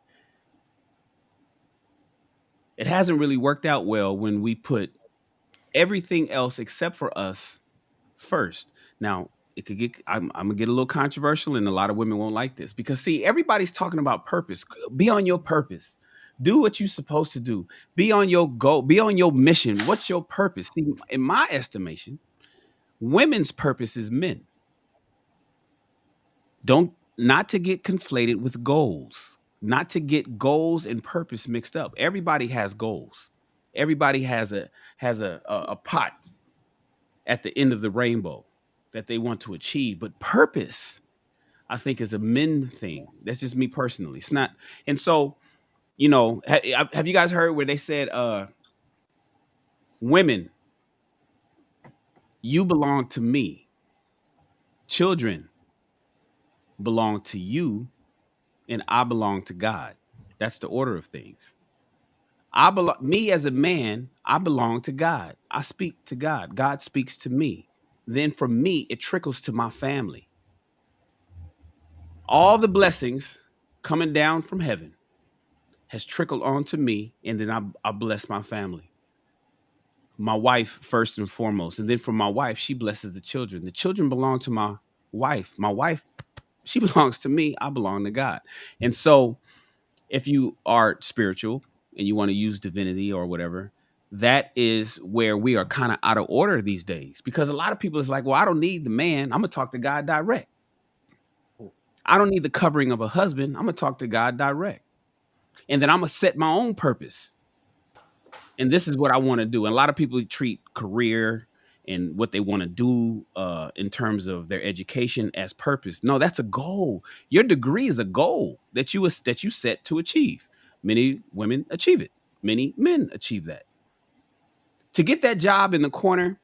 it hasn't really worked out well when we put everything else except for us first. Now, it could get, I'm gonna get a little controversial, and a lot of women won't like this because, see, everybody's talking about purpose. Be on your purpose. Do what you're supposed to do. Be on your goal. Be on your mission. What's your purpose? See, in my estimation, women's purpose is men. Not to get conflated with goals, not to get goals and purpose mixed up. Everybody has goals. Everybody has a pot at the end of the rainbow that they want to achieve. But purpose, I think, is a men thing. That's just me personally. It's not. And so, have you guys heard where they said, women, you belong to me. Children belong to you, and I belong to God. That's the order of things. Me as a man, I belong to God. I speak to God. God speaks to me. Then from me, it trickles to my family. All the blessings coming down from heaven has trickled onto me, and then I bless my family. My wife first and foremost. And then from my wife, she blesses the children. The children belong to my wife. My wife, she belongs to me. I belong to God. And so if you are spiritual and you want to use divinity or whatever, that is where we are kind of out of order these days, because a lot of people is like, well, I don't need the man. I'm going to talk to God direct. I don't need the covering of a husband. I'm going to talk to God direct. And then I'm going to set my own purpose. And this is what I want to do. And a lot of people treat career and what they want to do in terms of their education as purpose. No, that's a goal. Your degree is a goal that you set to achieve. Many women achieve it. Many men achieve that. To get that job in the corner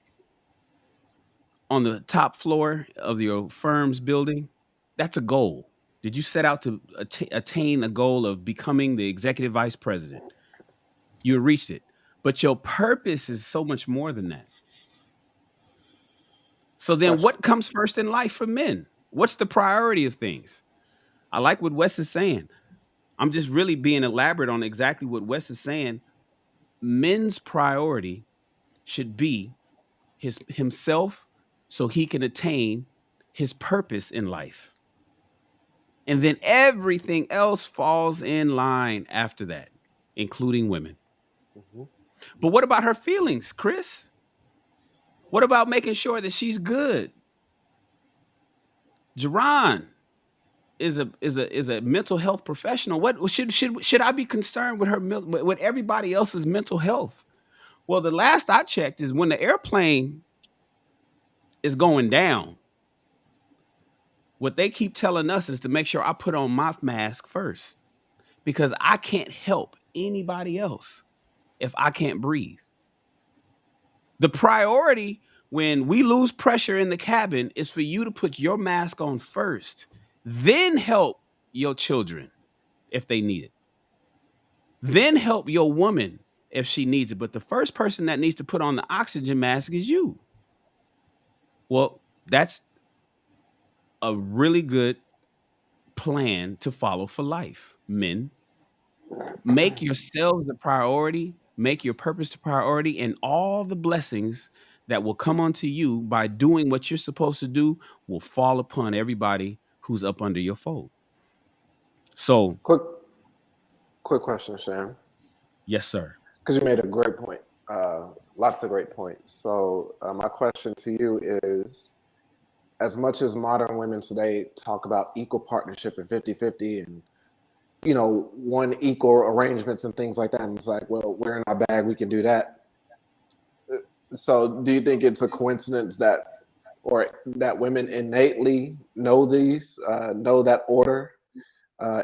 on the top floor of your firm's building, that's a goal. Did you set out to attain a goal of becoming the executive vice president? You reached it. But your purpose is so much more than that. So then what comes first in life for men? What's the priority of things? I like what Wes is saying. I'm just really being elaborate on exactly what Wes is saying. Men's priority should be himself so he can attain his purpose in life. And then everything else falls in line after that, including women. Mm-hmm. But what about her feelings, Chris? What about making sure that she's good? Jerron is a mental health professional. What should I be concerned with with everybody else's mental health? Well, the last I checked is when the airplane is going down, what they keep telling us is to make sure I put on my mask first, because I can't help anybody else if I can't breathe. The priority when we lose pressure in the cabin is for you to put your mask on first, then help your children if they need it, then help your woman if she needs it. But the first person that needs to put on the oxygen mask is you. Well, that's a really good plan to follow for life, men. Make yourselves a priority, make your purpose a priority, and all the blessings that will come onto you by doing what you're supposed to do will fall upon everybody who's up under your fold. So, Quick question, Sharon, yes, sir. because you made a great point. Lots of great points. So my question to you is, as much as modern women today talk about equal partnership and 50-50 and one equal arrangements and things like that, and it's like, well, we're in our bag, we can do that. So do you think it's a coincidence that women innately know know that order,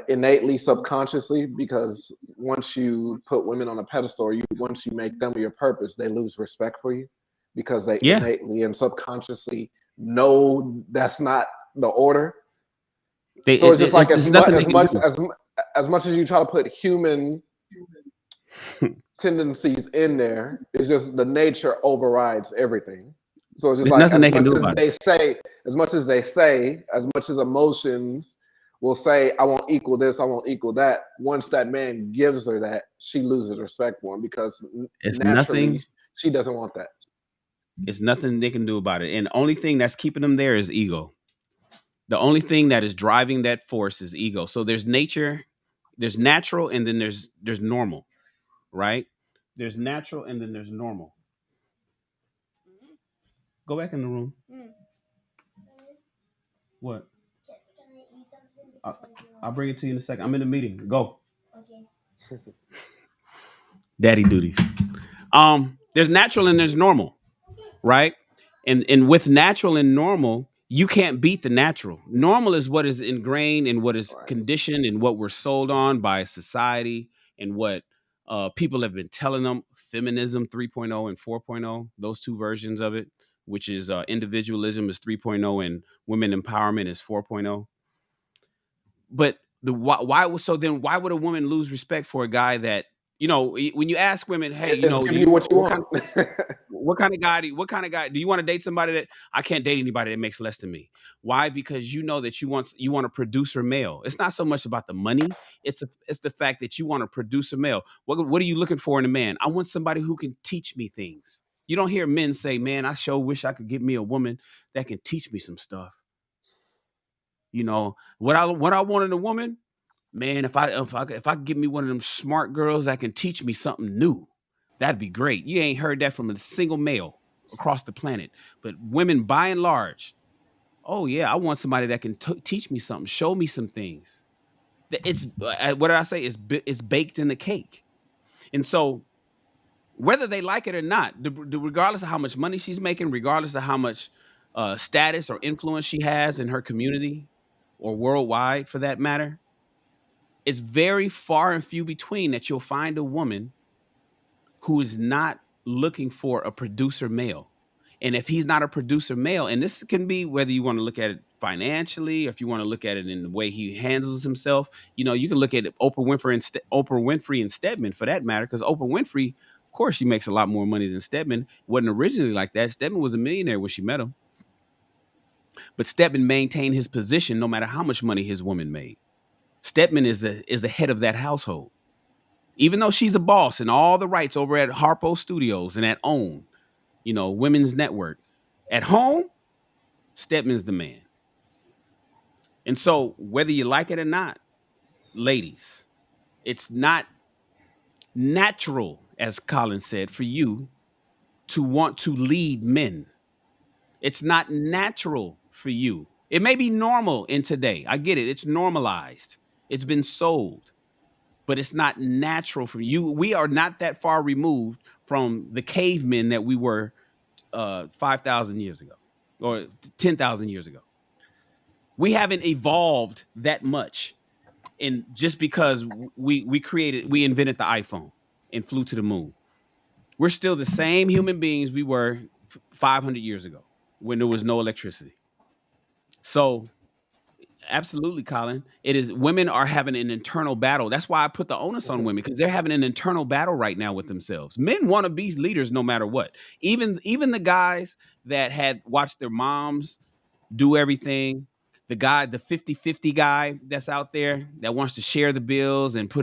innately, subconsciously? Because once you put women on a pedestal, once you make them your purpose, they lose respect for you because they innately and subconsciously know that's not the order. So it's just like as much as you try to put human tendencies in there, it's just the nature overrides everything. So it's just like as much as emotions will say, I won't equal this, I won't equal that. Once that man gives her that, she loses respect for him because naturally she doesn't want that. It's nothing they can do about it. And the only thing that's keeping them there is ego. The only thing that is driving that force is ego. So there's nature, there's natural, and then there's normal, right? There's natural and then there's normal. Go back in the room. What? I'll bring it to you in a second. I'm in a meeting. Go. Okay. Daddy duties. There's natural and there's normal, right? And with natural and normal, you can't beat the natural. Normal is what is ingrained and what is conditioned and what we're sold on by society and what people have been telling them. Feminism 3.0 and 4.0, those two versions of it, which is individualism is 3.0 and women empowerment is 4.0. But why would a woman lose respect for a guy that, when you ask women, hey, what kind of guy do you want to date? Somebody that I can't date anybody that makes less than me. Why? Because you know that you want a producer male. It's not so much about the money. It's the fact that you want a producer male. What are you looking for in a man? I want somebody who can teach me things. You don't hear men say, man, I sure wish I could get me a woman that can teach me some stuff. What I want in a woman, man, if I could get me one of them smart girls that can teach me something new, that'd be great. You ain't heard that from a single male across the planet. But women, by and large, oh yeah, I want somebody that can teach me something, show me some things. It's what did I say? It's baked in the cake. And so, whether they like it or not, regardless of how much money she's making, regardless of how much status or influence she has in her community or worldwide, for that matter, it's very far and few between that you'll find a woman who is not looking for a producer male. And if he's not a producer male, and this can be whether you want to look at it financially, or if you want to look at it in the way he handles himself, you can look at Oprah Winfrey and Stedman for that matter, because Oprah Winfrey, of course, she makes a lot more money than Stedman. Wasn't originally like that. Stedman was a millionaire when she met him. But Stedman maintained his position no matter how much money his woman made. Stedman is the head of that household. Even though she's a boss and all the rights over at Harpo Studios and at OWN, Women's Network, at home, Stedman's the man. And so whether you like it or not, ladies, it's not natural, as Colin said, for you to want to lead men. It's not natural for you. It may be normal in today. I get it. It's normalized. It's been sold. But it's not natural for you. We are not that far removed from the cavemen that we were 5,000 years ago or 10,000 years ago. We haven't evolved that much. And just because we invented the iPhone and flew to the moon. We're still the same human beings we were 500 years ago when there was no electricity. So absolutely, Colin. It is, women are having an internal battle. That's why I put the onus on women, because they're having an internal battle right now with themselves. Men want to be leaders no matter what. Even the guys that had watched their moms do everything, the 50-50 guy that's out there that wants to share the bills and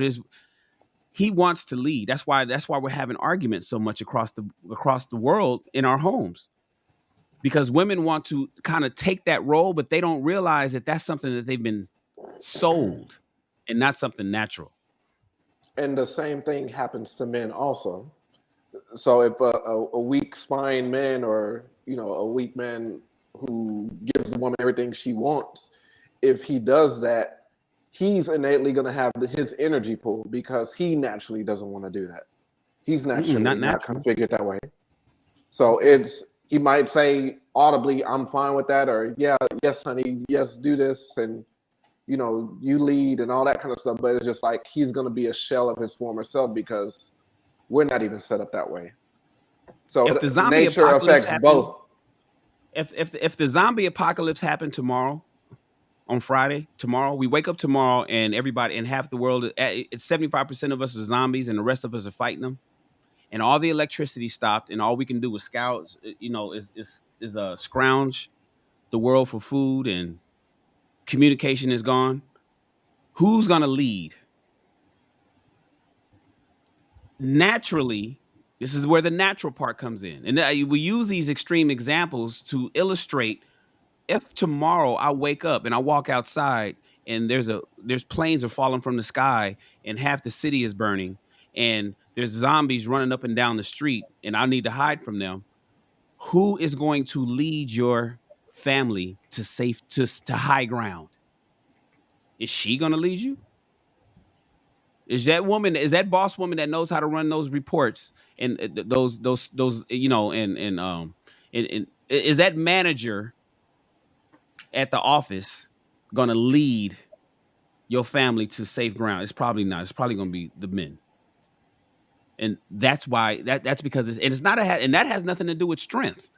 he wants to lead. That's why we're having arguments so much across the world in our homes. Because women want to kind of take that role, but they don't realize that that's something that they've been sold and not something natural. And the same thing happens to men also. So if a weak spine man, or a weak man who gives the woman everything she wants, if he does that, he's innately going to have his energy pool, because he naturally doesn't want to do that. He's naturally not configured that way. So he might say audibly, "I'm fine with that," or yes, honey, yes, do this, and you lead and all that kind of stuff. But it's just like he's going to be a shell of his former self, because we're not even set up that way. So if the zombie nature affects both. If the zombie apocalypse happened tomorrow, on Friday, tomorrow, we wake up tomorrow and everybody in half the world, it's 75% of us are zombies and the rest of us are fighting them, and all the electricity stopped, and all we can do is scout, is scrounge the world for food, and communication is gone. Who's gonna lead? Naturally, this is where the natural part comes in, and we use these extreme examples to illustrate. If tomorrow I wake up and I walk outside and there's planes are falling from the sky and half the city is burning and there's zombies running up and down the street and I need to hide from them, who is going to lead your family to high ground? Is she going to lead you? Is that boss woman that knows how to run those reports and those and is that manager at the office going to lead your family to safe ground? It's probably not. It's probably going to be the men. And that's why that's because it's not and that has nothing to do with strength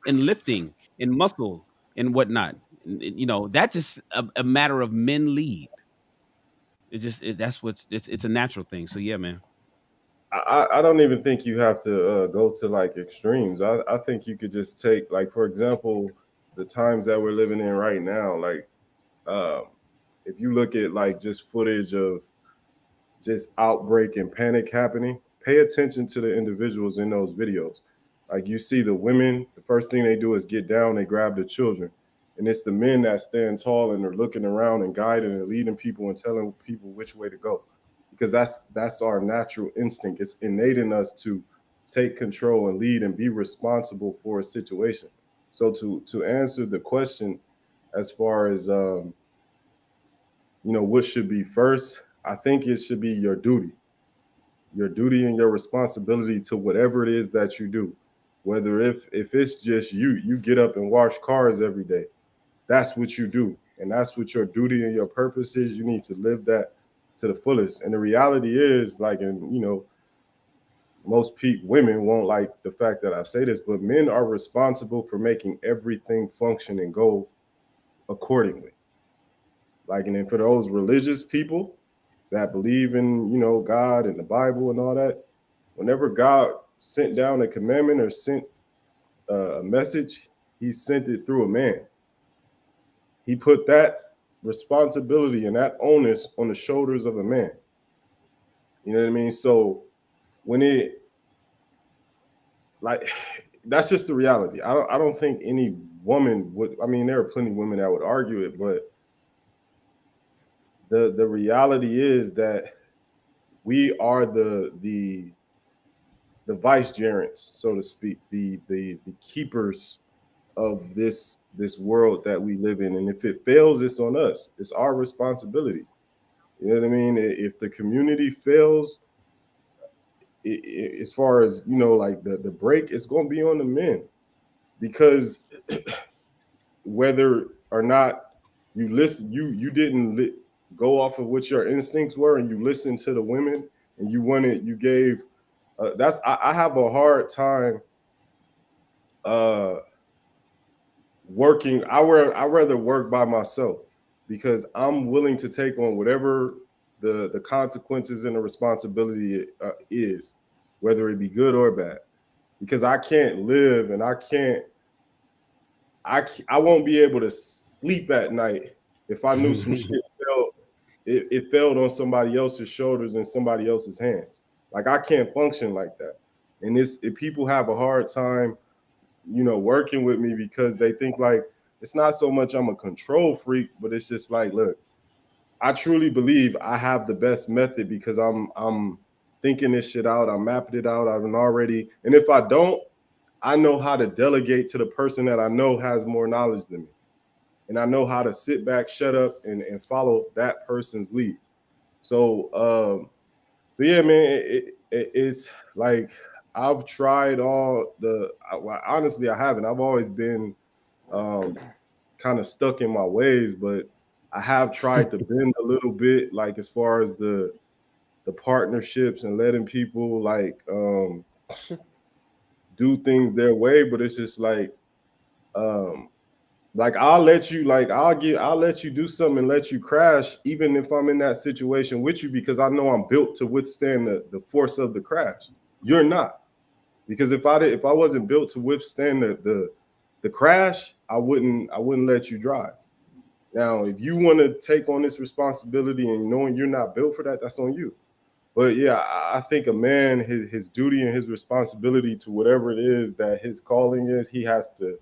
and lifting and muscle and whatnot. That's just a matter of men lead. It's a natural thing. So yeah, man. I don't even think you have to go to like extremes. I think you could just take, like, for example, the times that we're living in right now. Like, if you look at like just footage of just outbreak and panic happening, pay attention to the individuals in those videos. Like, you see the women, the first thing they do is get down, they grab the children. And it's the men that stand tall and are looking around and guiding and leading people and telling people which way to go. Because that's our natural instinct. It's innate in us to take control and lead and be responsible for a situation. So to answer the question, as far as what should be first, I think it should be your duty and your responsibility to whatever it is that you do. Whether if it's just you get up and wash cars every day, that's what you do, and that's what your duty and your purpose is. You need to live that to the fullest. And the reality is, like, most women won't like the fact that I say this, but men are responsible for making everything function and go accordingly. Like, and then for those religious people that believe in, God and the Bible and all that, whenever God sent down a commandment or sent a message, he sent it through a man. He put that responsibility and that onus on the shoulders of a man. You know what I mean? So when that's just the reality. I don't think any woman would. I mean, there are plenty of women that would argue it, but the reality is that we are the vicegerents, so to speak, the keepers of this world that we live in. And if it fails, it's on us. It's our responsibility. You know what I mean? If the community fails, as far as like the break, it's going to be on the men, because whether or not you listen, you didn't go off of what your instincts were, and you listened to the women, and you gave I have a hard time working. I rather work by myself because I'm willing to take on whatever the consequences and the responsibility is, whether it be good or bad. Because I can't live and I won't be able to sleep at night if I knew some shit fell. It fell on somebody else's shoulders and somebody else's hands. Like I can't function like that. And if people have a hard time, working with me because they think like it's not so much I'm a control freak, but it's just like, look, I truly believe I have the best method because I'm thinking this shit out. I'm mapping it out. I've already, and if I don't, I know how to delegate to the person that I know has more knowledge than me. And I know how to sit back, shut up, and follow that person's lead. So yeah, man, it's like I've tried all well, honestly, I haven't. I've always been kind of stuck in my ways, but I have tried to bend a little bit, like as far as the partnerships and letting people do things their way. But it's just like I'll let you I'll let you do something and let you crash, even if I'm in that situation with you, because I know I'm built to withstand the force of the crash. You're not. Because if I wasn't built to withstand the crash, I wouldn't let you drive. Now, if you want to take on this responsibility and knowing you're not built for that, that's on you. But yeah, I think a man, his duty and his responsibility to whatever it is that his calling is, he has to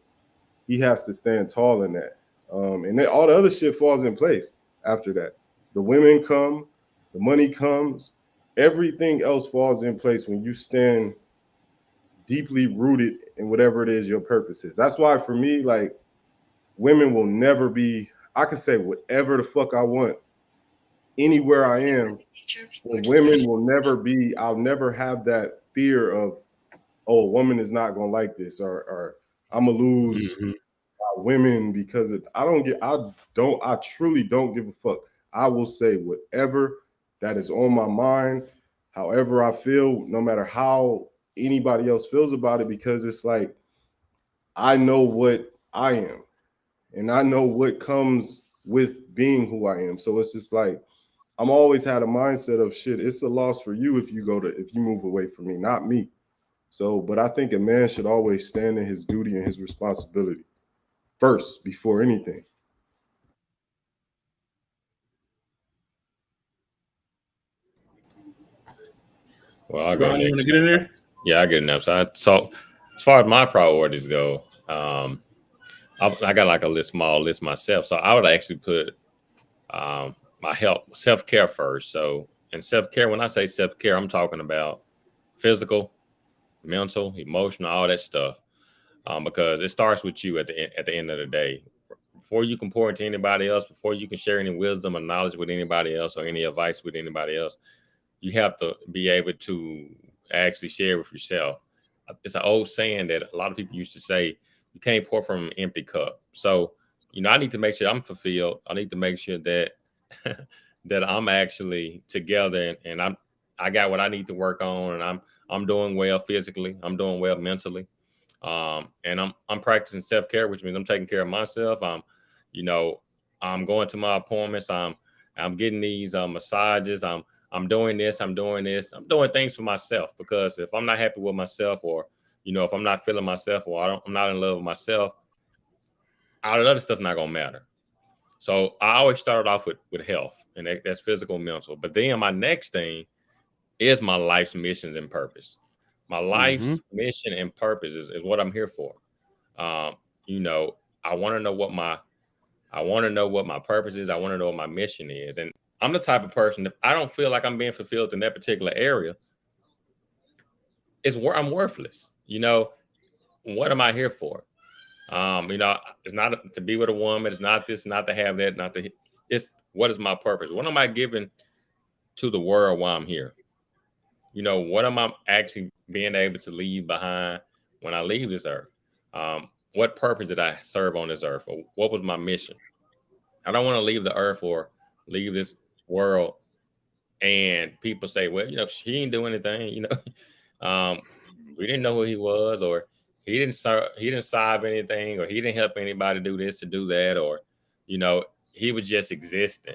stand tall in that. And then all the other shit falls in place after that. The women come, the money comes, everything else falls in place when you stand deeply rooted in whatever it is your purpose is. That's why for me, like, women will never be, I can say whatever the fuck I want anywhere I am. Women will never be, I'll never have that fear of, oh, a woman is not gonna like this, or I'm gonna lose women because I truly don't give a fuck. I will say whatever that is on my mind, however I feel, no matter how anybody else feels about it, because it's like I know what I am and I know what comes with being who I am. So it's just like I'm always had a mindset of shit. It's a loss for you if you move away from me, not me. So, but I think a man should always stand in his duty and his responsibility first before anything. Well, I'll Ron, you want to get in there? Yeah, I get enough. So as far as my priorities go, I got like a small list myself. So I would actually put my self-care first. So in self-care, when I say self-care, I'm talking about physical, mental, emotional, all that stuff. Because it starts with you at the end of the day. Before you can pour into anybody else, before you can share any wisdom or knowledge with anybody else or any advice with anybody else, you have to be able to actually share with yourself. It's an old saying that a lot of people used to say, you can't pour from an empty cup. So, I need to make sure I'm fulfilled. I need to make sure that that I'm actually together and I got what I need to work on, and I'm doing well physically. I'm doing well mentally. And I'm practicing self-care, which means I'm taking care of myself. I'm going to my appointments. I'm getting these massages. I'm doing this. I'm doing things for myself, because if I'm not happy with myself, or if I'm not feeling myself, or I'm not in love with myself, all that other stuff not gonna matter. So I always started off with health, and that's physical, mental. But then my next thing is my life's missions and purpose. My life's mission and purpose is what I'm here for. Um, I want to know what my purpose is. I want to know what my mission is. And I'm the type of person, if I don't feel like I'm being fulfilled in that particular area, it's where I'm worthless. What am I here for? It's not to be with a woman. It's not this, not to have that, it's what is my purpose? What am I giving to the world while I'm here? What am I actually being able to leave behind when I leave this earth? What purpose did I serve on this earth? Or what was my mission? I don't want to leave the earth or leave this world and people say, well, she didn't do anything. We didn't know who he was, or he didn't solve anything, or he didn't help anybody do this or do that, or he was just existing.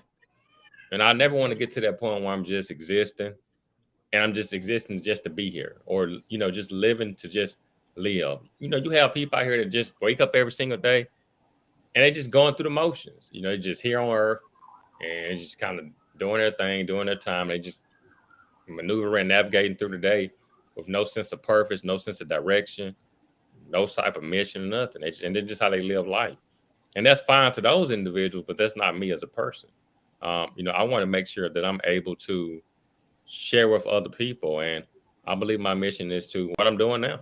And I never want to get to that point where I'm just existing, and I'm just existing just to be here, or just living to just live. You have people out here that just wake up every single day and they just going through the motions. Just here on earth and just kind of doing their thing, doing their time. They just maneuvering, navigating through the day with no sense of purpose, no sense of direction, no type of mission, nothing. And then just how they live life. And that's fine to those individuals, but that's not me as a person. I want to make sure that I'm able to share with other people. And I believe my mission is to what I'm doing now,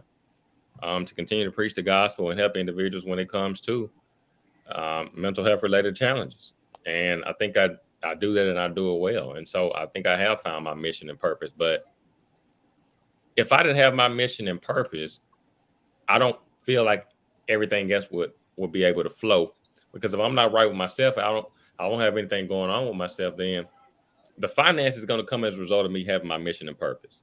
to continue to preach the gospel and help individuals when it comes to mental health related challenges. And I think I do that, and I do it well. And so I think I have found my mission and purpose. But if I didn't have my mission and purpose, I don't feel like everything else would be able to flow. Because if I'm not right with myself, I don't have anything going on with myself, then the finance is going to come as a result of me having my mission and purpose.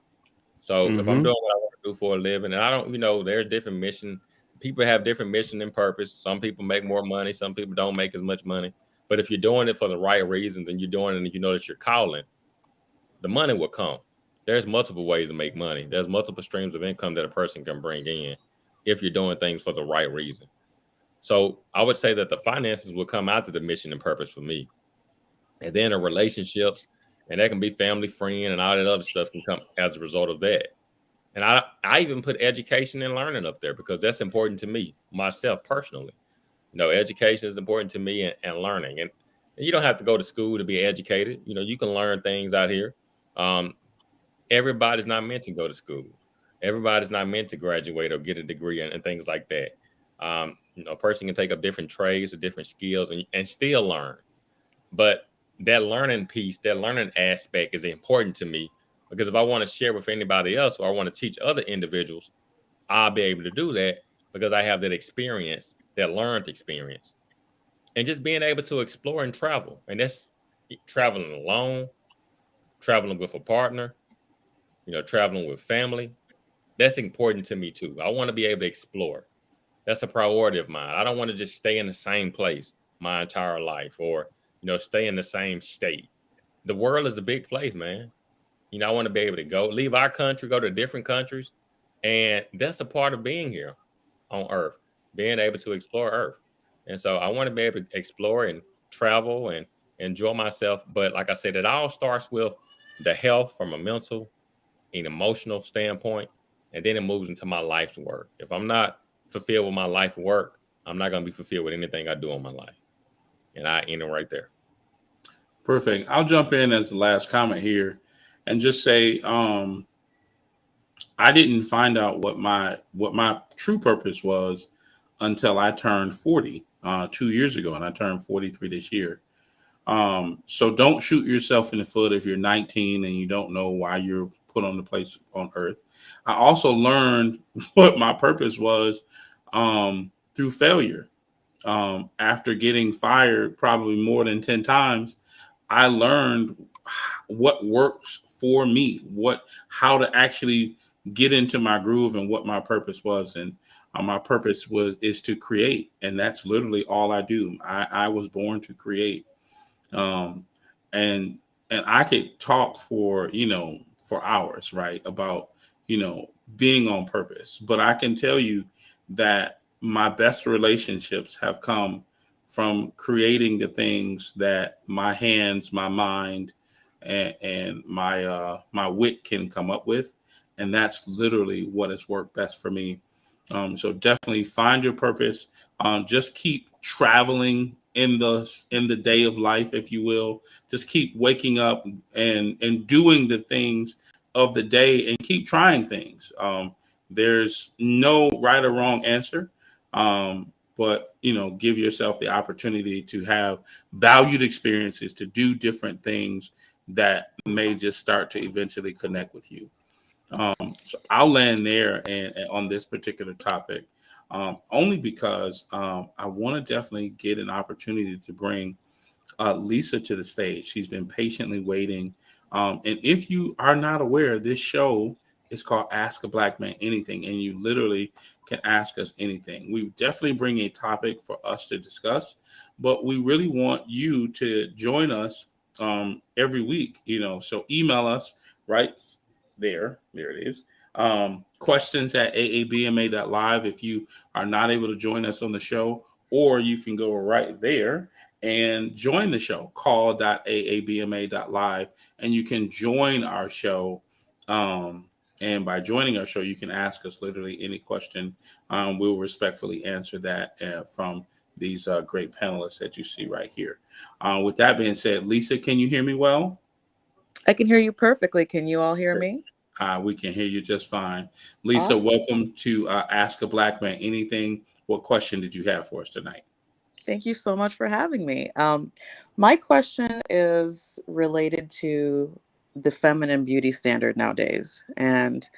So if I'm doing what I want to do for a living, and I don't, there's different mission. People have different mission and purpose. Some people make more money. Some people don't make as much money. But if you're doing it for the right reasons, and you're doing it and you know that you're calling, the money will come. There's multiple ways to make money. There's multiple streams of income that a person can bring in if you're doing things for the right reason. So I would say that the finances will come out to the mission and purpose for me. And then the relationships, and that can be family, friend, and all that other stuff can come as a result of that. And I even put education and learning up there because that's important to me, myself personally. Education is important to me, and learning. And you don't have to go to school to be educated. You can learn things out here. Everybody's not meant to go to school. Everybody's not meant to graduate or get a degree and things like that. A person can take up different trades or different skills and still learn. But that learning piece, that learning aspect is important to me, because if I want to share with anybody else, or I want to teach other individuals, I'll be able to do that because I have that experience, that learned experience. And just being able to explore and travel. And that's traveling alone, traveling with a partner, traveling with family. That's important to me too. I want to be able to explore. That's a priority of mine. I don't want to just stay in the same place my entire life, or stay in the same state. The world is a big place, man. I want to be able to leave our country, go to different countries. And that's a part of being here on Earth, being able to explore Earth. And so I want to be able to explore and travel and enjoy myself. But like I said, it all starts with the health from a mental and emotional standpoint. And then it moves into my life's work. If I'm not fulfilled with my life work, I'm not going to be fulfilled with anything I do in my life. And I end it right there. Perfect. I'll jump in as the last comment here and just say, I didn't find out what my true purpose was until I turned 40 2 years ago, and I turned 43 this year. So don't shoot yourself in the foot if you're 19 and you don't know why you're put on the place on earth. I also learned what my purpose was through failure. After getting fired probably more than 10 times, I learned what works for me, how to actually get into my groove and what my purpose was. And my purpose is to create. And that's literally all I do. I was born to create. And I could talk for hours, right, about, being on purpose. But I can tell you that my best relationships have come from creating the things that my hands, my mind, and my wit can come up with. And that's literally what has worked best for me. So definitely find your purpose. Just keep traveling in the day of life, if you will. Just keep waking up and doing the things of the day, and keep trying things. There's no right or wrong answer. But give yourself the opportunity to have valued experiences, to do different things that may just start to eventually connect with you. So I'll land there and on this particular topic, only because I want to definitely get an opportunity to bring Lisa to the stage. She's been patiently waiting. And if you are not aware, this show It's called Ask a Black Man Anything, and you literally can ask us anything. We definitely bring a topic for us to discuss, but we really want you to join us every week. So email us right there. There it is. Questions at aabma.live if you are not able to join us on the show, or you can go right there and join the show, call.aabma.live, and you can join our show. And by joining our show, you can ask us literally any question. We'll respectfully answer that from these great panelists that you see right here. With that being said, Lisa, can you hear me well? I can hear you perfectly. Can you all hear me? We can hear you just fine. Lisa, Awesome. welcome to Ask a Black Man Anything. What question did you have for us tonight? Thank you so much for having me. My question is related to the feminine beauty standard nowadays. And,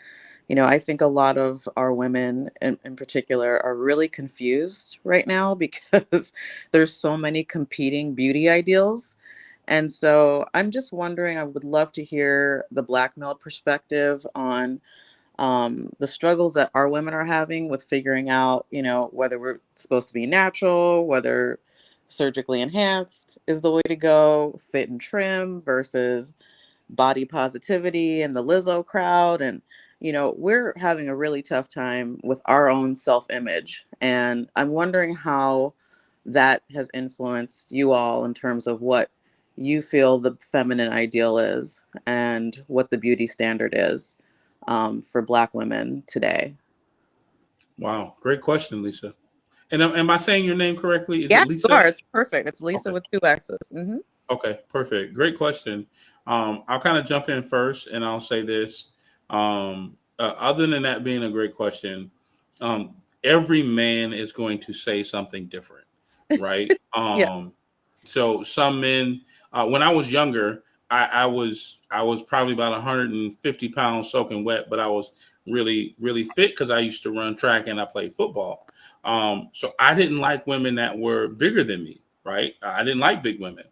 I think a lot of our women in particular are really confused right now because there's so many competing beauty ideals. And so I'm just wondering, I would love to hear the Black male perspective on the struggles that our women are having with figuring out, whether we're supposed to be natural, whether surgically enhanced is the way to go, fit and trim versus body positivity and the Lizzo crowd. And, we're having a really tough time with our own self-image. And I'm wondering how that has influenced you all in terms of what you feel the feminine ideal is and what the beauty standard is for Black women today. Wow, great question, Lisa. And am I saying your name correctly? Is Yeah, it Lisa? you are. It's perfect. It's Lisa Okay. with 2 X's. Mm-hmm. Okay, perfect. Great question. I'll kind of jump in first, and I'll say this. Other than that being a great question, every man is going to say something different, right? Yeah. So some men, when I was younger, I was probably about 150 pounds soaking wet, but I was really, really fit because I used to run track and I played football. So I didn't like women that were bigger than me, right? I didn't like big women.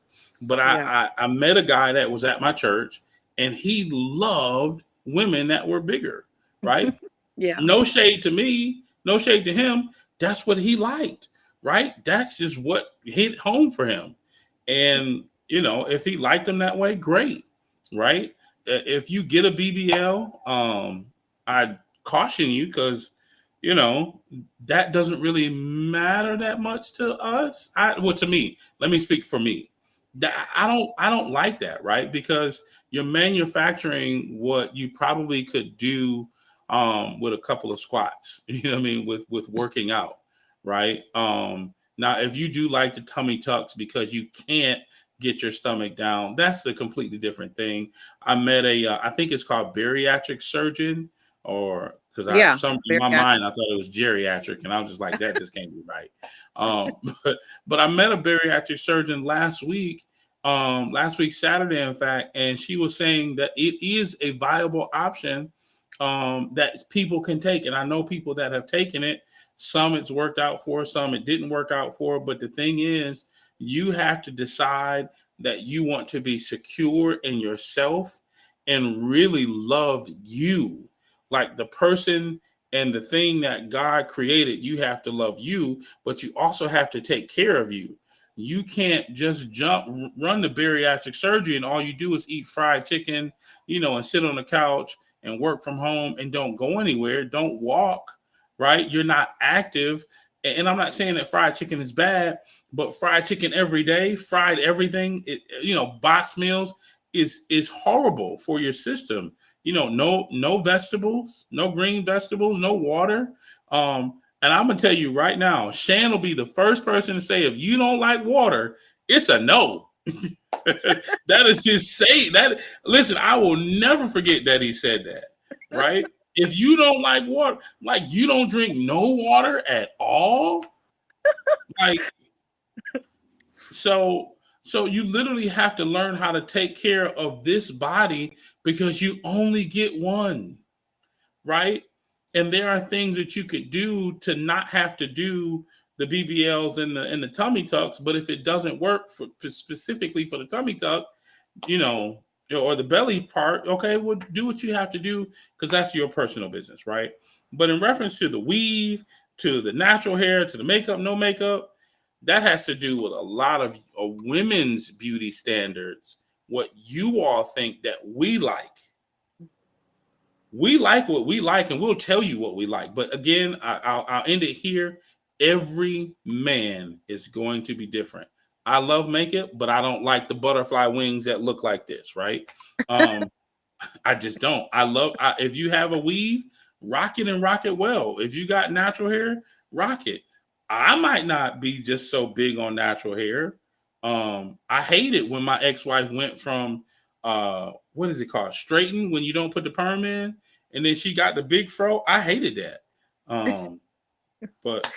But Yeah. I met a guy that was at my church, and he loved women that were bigger, right? Yeah. No shade to me, no shade to him. That's what he liked, right? That's just what hit home for him. And, if he liked them that way, great, right? If you get a BBL, I'd caution you because, that doesn't really matter that much to us. To me, let me speak for me. I don't like that, right? Because you're manufacturing what you probably could do with a couple of squats, with working out, right? Now, if you do like the tummy tucks because you can't get your stomach down, that's a completely different thing. I met I think it's called bariatric surgeon, or because Yeah. in my mind I thought it was geriatric, and I was just like, that just can't be right. But I met a bariatric surgeon last week Saturday, in fact, and she was saying that it is a viable option that people can take. And I know people that have taken it. Some it's worked out for, some it didn't work out for. But the thing is, you have to decide that you want to be secure in yourself and really love you, like the person and the thing that God created. You have to love you, but you also have to take care of you. You can't just run the bariatric surgery and all you do is eat fried chicken, and sit on the couch and work from home and don't go anywhere, don't walk, right? You're not active. And I'm not saying that fried chicken is bad, but fried chicken every day, fried everything, box meals is horrible for your system. No vegetables, no green vegetables, no water. And I'm gonna tell you right now, Shan will be the first person to say, if you don't like water, it's a no. That is his say. That listen, I will never forget that he said that. Right? If you don't like water, like you don't drink no water at all, like so you literally have to learn how to take care of this body because you only get one, right? And there are things that you could do to not have to do the BBLs and the tummy tucks. But if it doesn't work specifically for the tummy tuck, or the belly part, okay, well, do what you have to do because that's your personal business, right? But in reference to the weave, to the natural hair, to the makeup, no makeup, that has to do with a lot of women's beauty standards. What you all think that we like. We like what we like, and we'll tell you what we like. But again, I'll end it here. Every man is going to be different. I love makeup, but I don't like the butterfly wings that look like this, right? I just don't. If you have a weave, rock it and rock it well. If you got natural hair, rock it. I might not be just so big on natural hair. I hate it when my ex-wife went from what is it called? Straighten when you don't put the perm in, and then she got the big fro. I hated that. But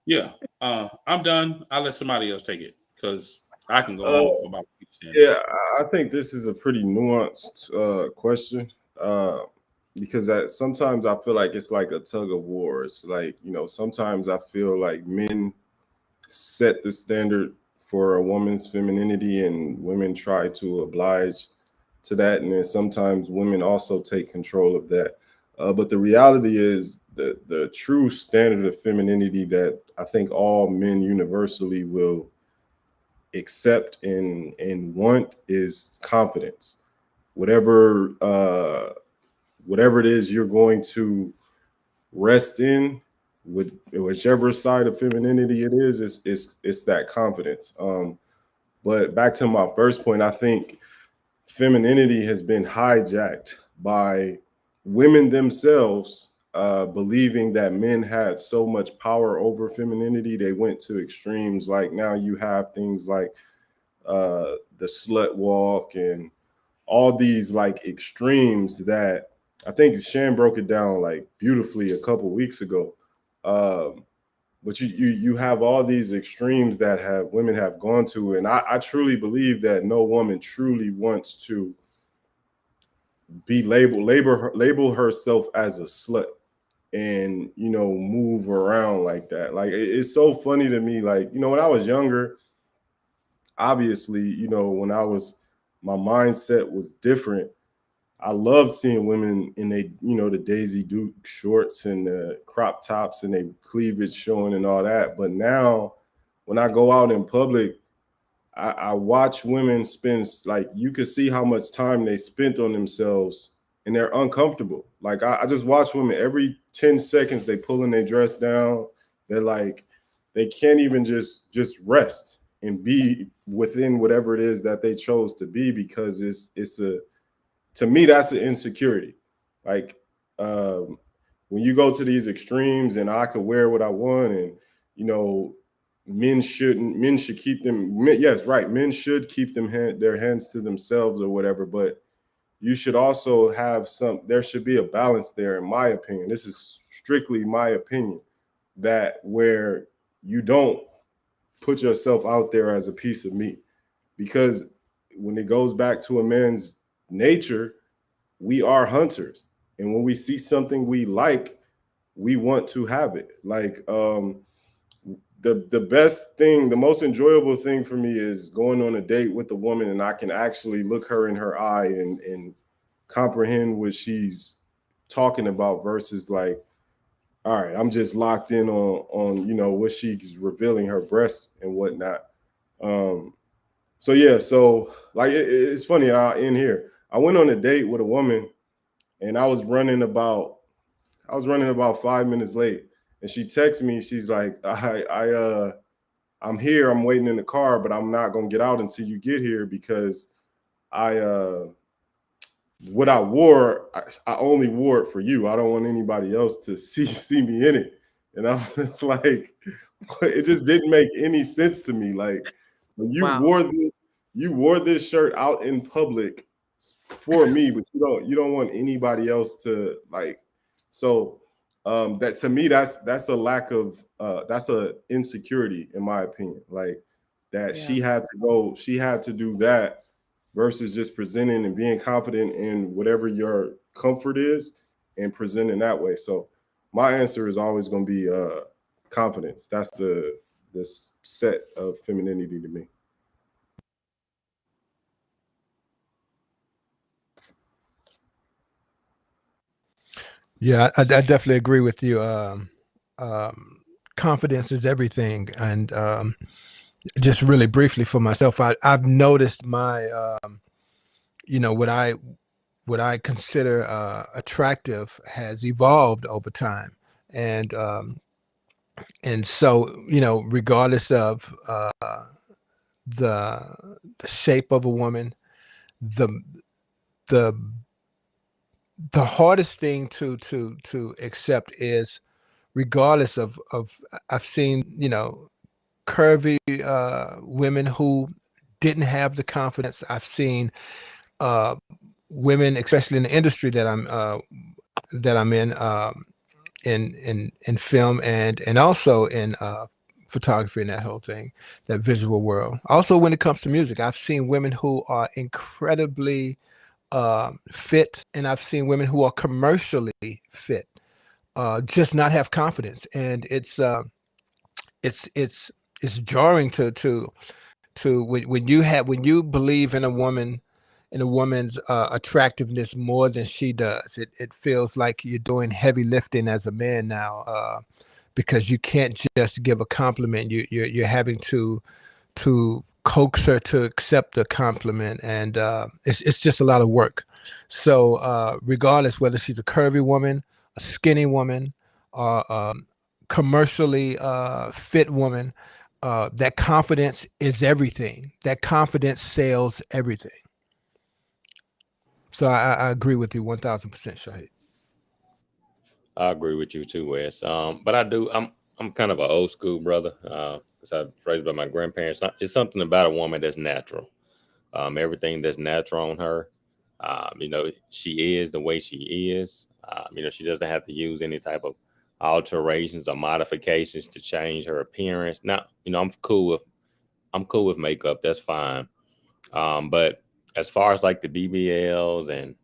yeah, I'm done. I'll let somebody else take it because I can go off about yeah, I think this is a pretty nuanced question because sometimes I feel like it's like a tug of war. It's like, sometimes I feel like men set the standard for a woman's femininity and women try to oblige to that. And then sometimes women also take control of that. But the reality is the true standard of femininity that I think all men universally will accept and want is confidence. Whatever it is you're going to rest in, with whichever side of femininity it is, it's that confidence. But back to my first point, I think femininity has been hijacked by women themselves, believing that men had so much power over femininity. They went to extremes. Like now you have things like the slut walk and all these like extremes that I think Shan broke it down like beautifully a couple weeks ago. But you have all these extremes that women have gone to, and I truly believe that no woman truly wants to be label herself as a slut and move around like that. Like it's so funny to me. Like when I was younger, obviously when my mindset was different. I loved seeing women in the Daisy Duke shorts and the crop tops and they cleavage showing and all that. But now when I go out in public, I watch women spend, like, you could see how much time they spent on themselves and they're uncomfortable. Like I just watch women every 10 seconds, they pulling their dress down. They're like, they can't even just rest and be within whatever it is that they chose to be, because to me, that's an insecurity. Like when you go to these extremes and I could wear what I want, and men should keep yes, right, men should keep their hands to themselves or whatever, but you should also have there should be a balance there, in my opinion. This is strictly my opinion, that where you don't put yourself out there as a piece of meat, because when it goes back to a man's nature, we are hunters, and when we see something we like, we want to have it. Like the best thing, the most enjoyable thing for me is going on a date with a woman and I can actually look her in her eye and comprehend what she's talking about, versus like, all right, I'm just locked in on what she's revealing, her breasts and whatnot. So yeah, so like it's funny. I'll end here. I went on a date with a woman, and I was running about 5 minutes late, and she texted me. She's like, I'm here. I'm waiting in the car, but I'm not gonna get out until you get here, because what I wore, I only wore it for you. I don't want anybody else to see me in it. And I was like, it just didn't make any sense to me. Like, you Wow. wore this shirt out in public for me, but you don't want anybody else to like. So that, to me, that's a lack of that's a insecurity, in my opinion. Like that she had to do that, versus just presenting and being confident in whatever your comfort is and presenting that way. So my answer is always going to be confidence. That's the set of femininity to me. Yeah, I definitely agree with you. Confidence is everything, and just really briefly for myself, I've noticed my, what I consider attractive has evolved over time, and so regardless of the shape of a woman, the the the hardest thing to accept is regardless of I've seen curvy women who didn't have the confidence. I've seen uh, women, especially in the industry that I'm in film and also in photography and that whole thing, that visual world. Also, when it comes to music, I've seen women who are incredibly fit, and I've seen women who are commercially fit, just not have confidence, and it's it's it's jarring to when you believe in a woman, in a woman's attractiveness more than she does. It feels like you're doing heavy lifting as a man now, because you can't just give a compliment. You're having to coax her to accept the compliment, and it's just a lot of work. So regardless whether she's a curvy woman, a skinny woman, or commercially fit woman, that confidence is everything. That confidence sells everything. So I agree with you 1,000%, Shahid. I agree with you too, Wes. But I'm kind of an old school brother. 'Cause I was raised by my grandparents. It's something about a woman that's natural. Everything that's natural on her. She is the way she is. She doesn't have to use any type of alterations or modifications to change her appearance. Now, I'm cool with makeup. That's fine. But as far as like the BBLs and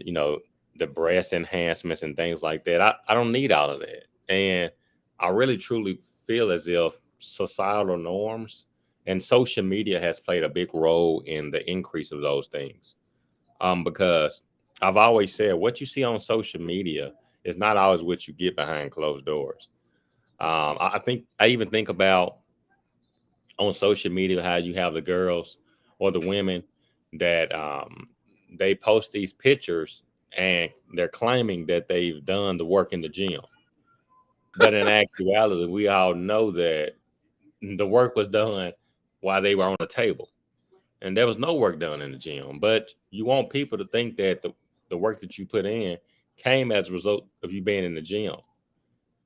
you know, the breast enhancements and things like that, I don't need all of that. And I really truly feel as if societal norms and social media has played a big role in the increase of those things. Because I've always said what you see on social media is not always what you get behind closed doors. I think I even think about on social media how you have the girls or the women that they post these pictures and they're claiming that they've done the work in the gym. But in actuality, we all know that the work was done while they were on the table. And there was no work done in the gym. But you want people to think that the work that you put in came as a result of you being in the gym.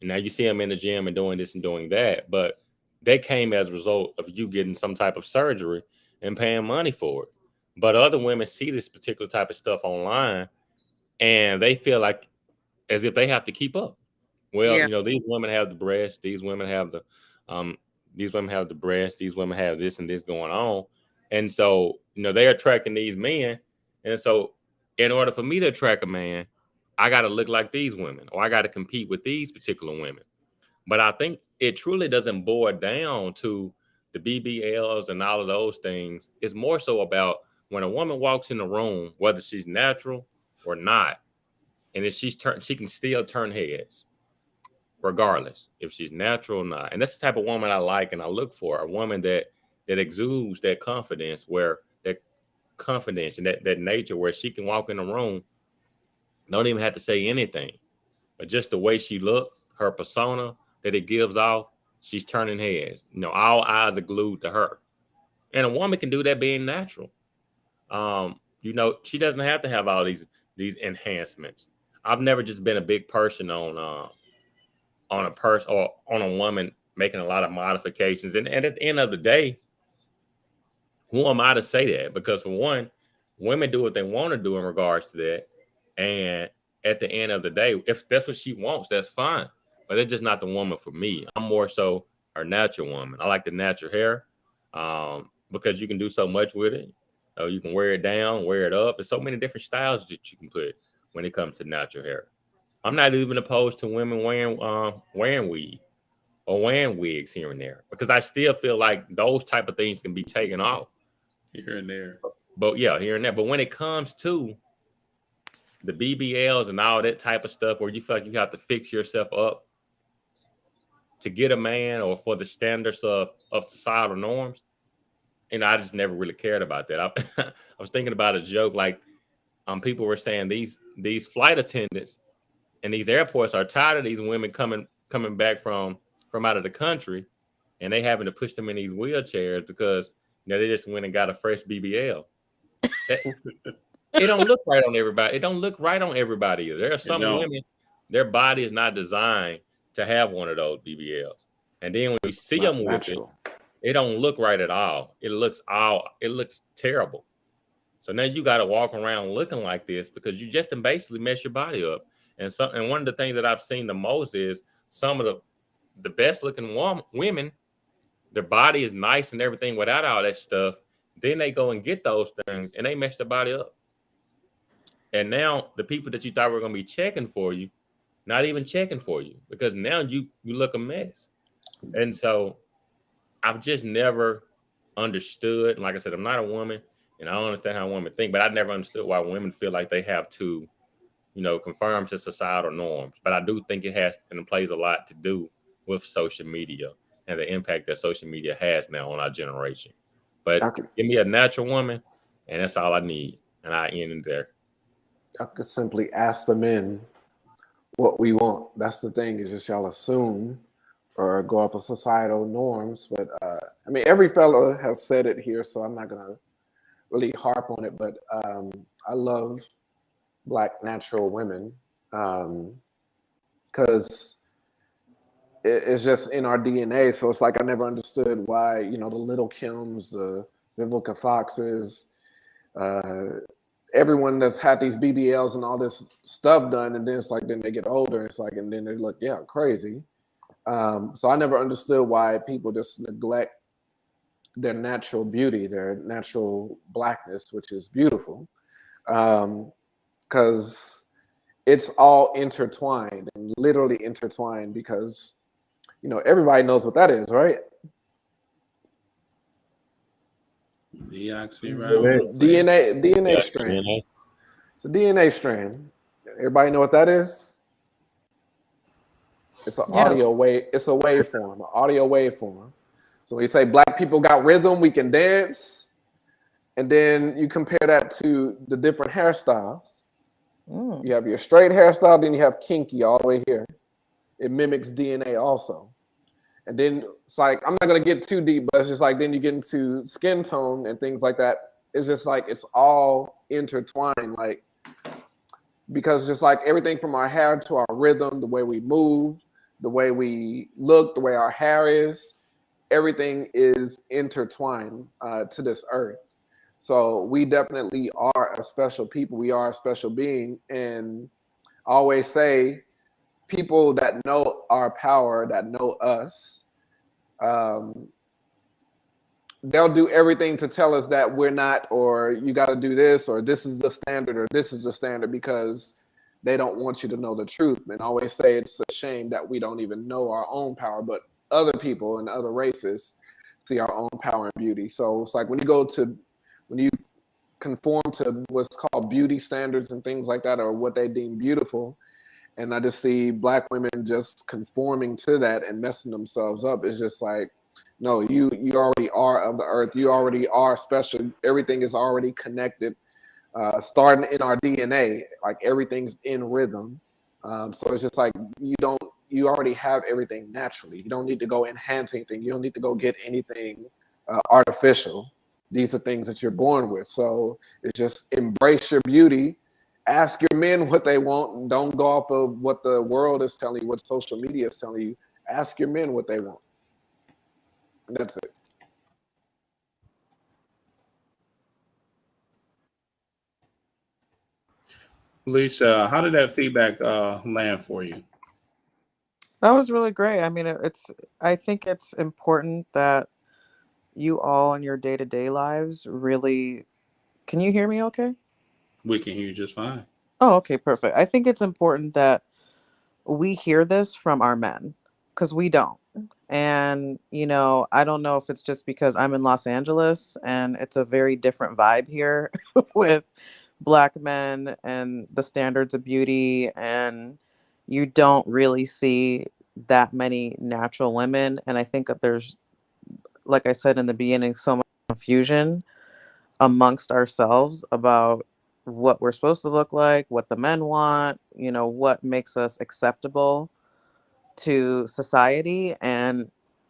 And now you see them in the gym and doing this and doing that, but they came as a result of you getting some type of surgery and paying money for it. But other women see this particular type of stuff online and they feel like as if they have to keep up. Well, Yeah. these women have the breast, um, these women have the breast, these women have this and this going on. And so, they're attracting these men. And so in order for me to attract a man, I got to look like these women or I got to compete with these particular women. But I think it truly doesn't boil down to the BBLs and all of those things. It's more so about when a woman walks in the room, whether she's natural or not, and if she can still turn heads, regardless if she's natural or not. And that's the type of woman I like and I look for, a woman that exudes that confidence, where that confidence and that nature where she can walk in the room, don't even have to say anything. But just the way she looked, her persona that it gives off, she's turning heads. All eyes are glued to her. And a woman can do that being natural. She doesn't have to have all these enhancements. I've never just been a big person on a person or on a woman making a lot of modifications. And at the end of the day, who am I to say that? Because for one, women do what they want to do in regards to that. And at the end of the day, if that's what she wants, that's fine. But it's just not the woman for me. I'm more so her natural woman. I like the natural hair, because you can do so much with it. You can wear it down, wear it up. There's so many different styles that you can put when it comes to natural hair. I'm not even opposed to women wearing weave or wearing wigs here and there, because I still feel like those type of things can be taken off here and there. but yeah, here and there. But when it comes to the BBLs and all that type of stuff where you feel like you have to fix yourself up to get a man or for the standards of societal norms. I just never really cared about that. I was thinking about a joke like people were saying these flight attendants and these airports are tired of these women coming back from out of the country, and they having to push them in these wheelchairs because they just went and got a fresh BBL. It don't look right on everybody. It don't look right on everybody either. There are some women, their body is not designed to have one of those BBLs, and then when we see them with it don't look right at all. It looks terrible. So now you got to walk around looking like this because you just basically mess your body up. And one of the things that I've seen the most is some of the best looking women, their body is nice and everything without all that stuff. Then they go and get those things and they mess their body up. And now the people that you thought were going to be checking for you, not even checking for you because now you look a mess. And so I've just never understood. And like I said, I'm not a woman and I don't understand how women think, but I never understood why women feel like they have to, conform to societal norms. But I do think it has and it plays a lot to do with social media and the impact that social media has now on our generation. But give me a natural woman and that's all I need. And I end there. I could simply ask the men what we want. That's the thing, is just y'all assume or go off of societal norms. But every fellow has said it here, so I'm not gonna really harp on it. But I love Black natural women because it's just in our DNA. So it's like I never understood why the Little Kims, the Vivica Foxes, everyone that's had these BBLs and all this stuff done, and then it's like then they get older, it's like, and then they look crazy. So I never understood why people just neglect their natural beauty, their natural Blackness, which is beautiful, because it's all intertwined and literally intertwined. Because everybody knows what that is, right? DNA strand. It's a DNA strand. Everybody know what that is? It's an audio wave. It's a waveform, an audio waveform. So when you say Black people got rhythm, we can dance, and then you compare that to the different hairstyles. You have your straight hairstyle, then you have kinky all the way here. It mimics DNA also. And then it's like, I'm not going to get too deep, but it's just like then you get into skin tone and things like that. It's just like it's all intertwined, like, because just like everything from our hair to our rhythm, the way we move, the way we look, the way our hair is, everything is intertwined to this earth. So we definitely are a special people. We are a special being. And I always say, people that know our power, that know us, they'll do everything to tell us that we're not, or you got to do this, or this is the standard, or this is the standard, because they don't want you to know the truth. And I always say it's a shame that we don't even know our own power, but other people and other races see our own power and beauty. So it's like when you conform to what's called beauty standards and things like that, or what they deem beautiful, and I just see Black women just conforming to that and messing themselves up. It's just like, no, you already are of the earth. You already are special. Everything is already connected, starting in our DNA. Like everything's in rhythm. So it's just like you already have everything naturally. You don't need to go enhance anything. You don't need to go get anything artificial. These are things that you're born with. So it's just embrace your beauty. Ask your men what they want, and don't go off of what the world is telling you, what social media is telling you. Ask your men what they want. And that's it. Lisa, how did that feedback land for you? That was really great. I mean, I think it's important that you all in your day-to-day lives really, can you hear me okay? We can hear you just fine. Oh, okay, perfect. I think it's important that we hear this from our men, because we don't. And, I don't know if it's just because I'm in Los Angeles and it's a very different vibe here with Black men and the standards of beauty, and you don't really see that many natural women. And I think that there's, like I said in the beginning, so much confusion amongst ourselves about what we're supposed to look like, what the men want, what makes us acceptable to society. And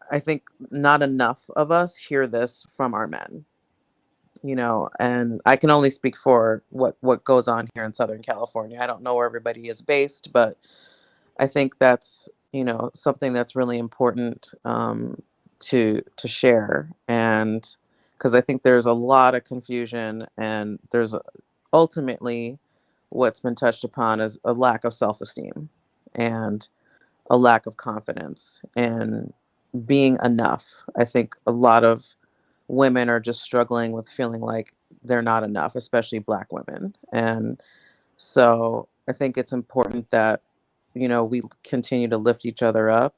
I think not enough of us hear this from our men. And I can only speak for what goes on here in Southern California. I don't know where everybody is based, but I think that's something that's really important, to share. And because I think there's a lot of confusion, and there's ultimately what's been touched upon is a lack of self-esteem and a lack of confidence and being enough. I think a lot of women are just struggling with feeling like they're not enough, especially Black women. And so I think it's important that, we continue to lift each other up,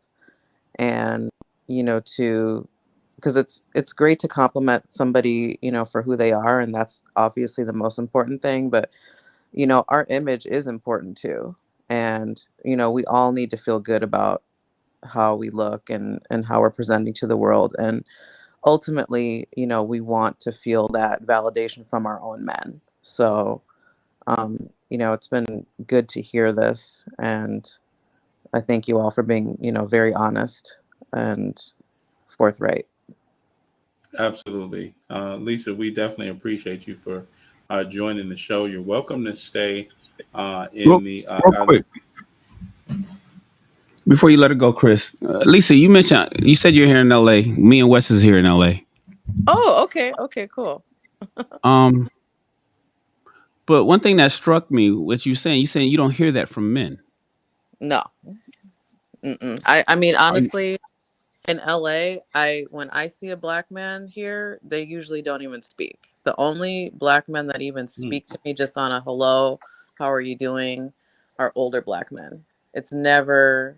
and, to, because it's great to compliment somebody, for who they are. And that's obviously the most important thing. But, our image is important too. And, we all need to feel good about how we look and how we're presenting to the world. And ultimately, we want to feel that validation from our own men. So, it's been good to hear this. And I thank you all for being, very honest and forthright. Absolutely. Lisa, we definitely appreciate you for joining the show. You're welcome to stay Real quick, before you let it go, Chris, Lisa, you said you're here in LA. Me and Wes is here in LA. Oh, okay. Okay, cool. Um, but one thing that struck me, what you saying you don't hear that from men. No. Mm-mm. I mean, Are you- honestly, in LA, when I see a Black man here, they usually don't even speak. The only Black men that even speak to me just on a hello, how are you doing, are older Black men. It's never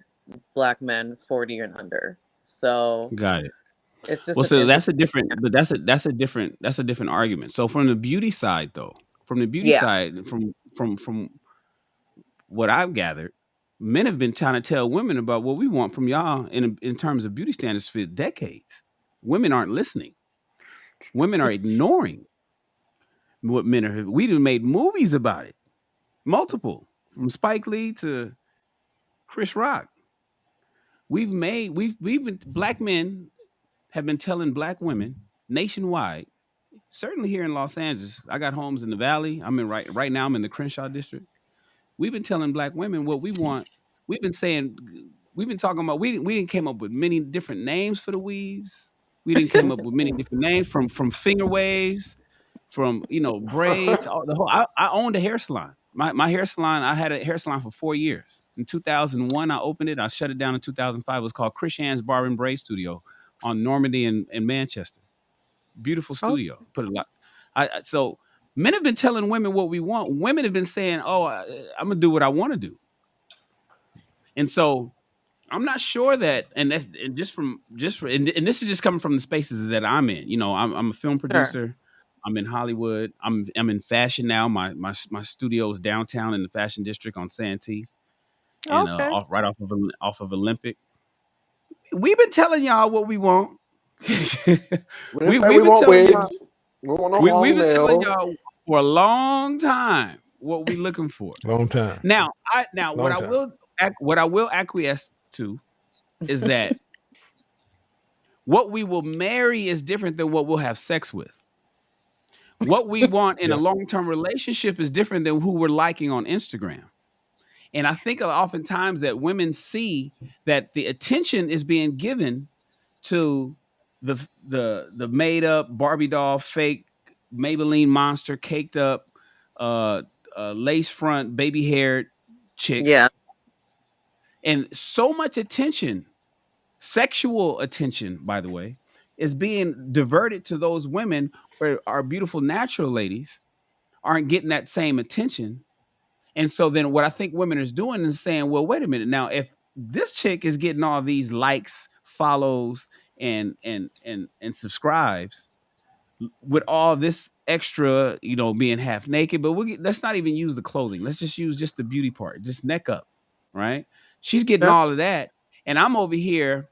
Black men 40 and under. So Got it. it's just Well, an so that's a interesting. different, but that's a different argument. So from the beauty side, though, Yeah. from what I've gathered, men have been trying to tell women about what we want from y'all in terms of beauty standards for decades. Women aren't listening. Women are ignoring what men are. We done made movies about it, multiple, from Spike Lee to Chris Rock. We've been Black men have been telling Black women nationwide. Certainly here in Los Angeles, I got homes in the Valley. I'm in right now. I'm in the Crenshaw district. We've been telling Black women what we want. We've been saying, we've been talking about. We didn't came up with many different names for the weaves. We didn't came up with many different names from finger waves, from braids. All, the whole. I owned a hair salon. My hair salon. I had a hair salon for 4 years. In 2001, I opened it. I shut it down in 2005. It was called Chris Shan's Barber and Braid Studio on Normandy and Manchester. Beautiful Oh, studio. Put a lot. So men have been telling women what we want. Women have been saying, "Oh, I'm gonna do what I want to do." And so I'm not sure that, and that's and and this is just coming from the spaces that I'm in. I'm a film sure. producer. I'm in Hollywood. I'm in fashion now. My studio is downtown in the Fashion District on Santee, and Okay. right off of Olympic. We've been telling y'all what we want. We didn't say we We've been want telling y'all. wigs. We don't want no We've long been telling nails. y'all for a long time what we looking for. Long time. Now, Long time. what I will acquiesce to is that what we will marry is different than what we'll have sex with. What we want in a Yeah. long-term relationship is different than who we're liking on Instagram. And I think oftentimes that women see that the attention is being given to the made up Barbie doll, fake Maybelline monster, caked up, uh, lace front, baby haired Yeah. chicks, and so much attention, sexual attention, by the way, is being diverted to those women where our beautiful natural ladies aren't getting that same attention. And so then what I think women is doing is saying, well, wait a minute. Now, if this chick is getting all these likes, follows, and subscribes with all this extra, being half naked, but let's not even use the clothing. Let's just use just the beauty part, just neck up, right? She's getting all of that, and I'm over here,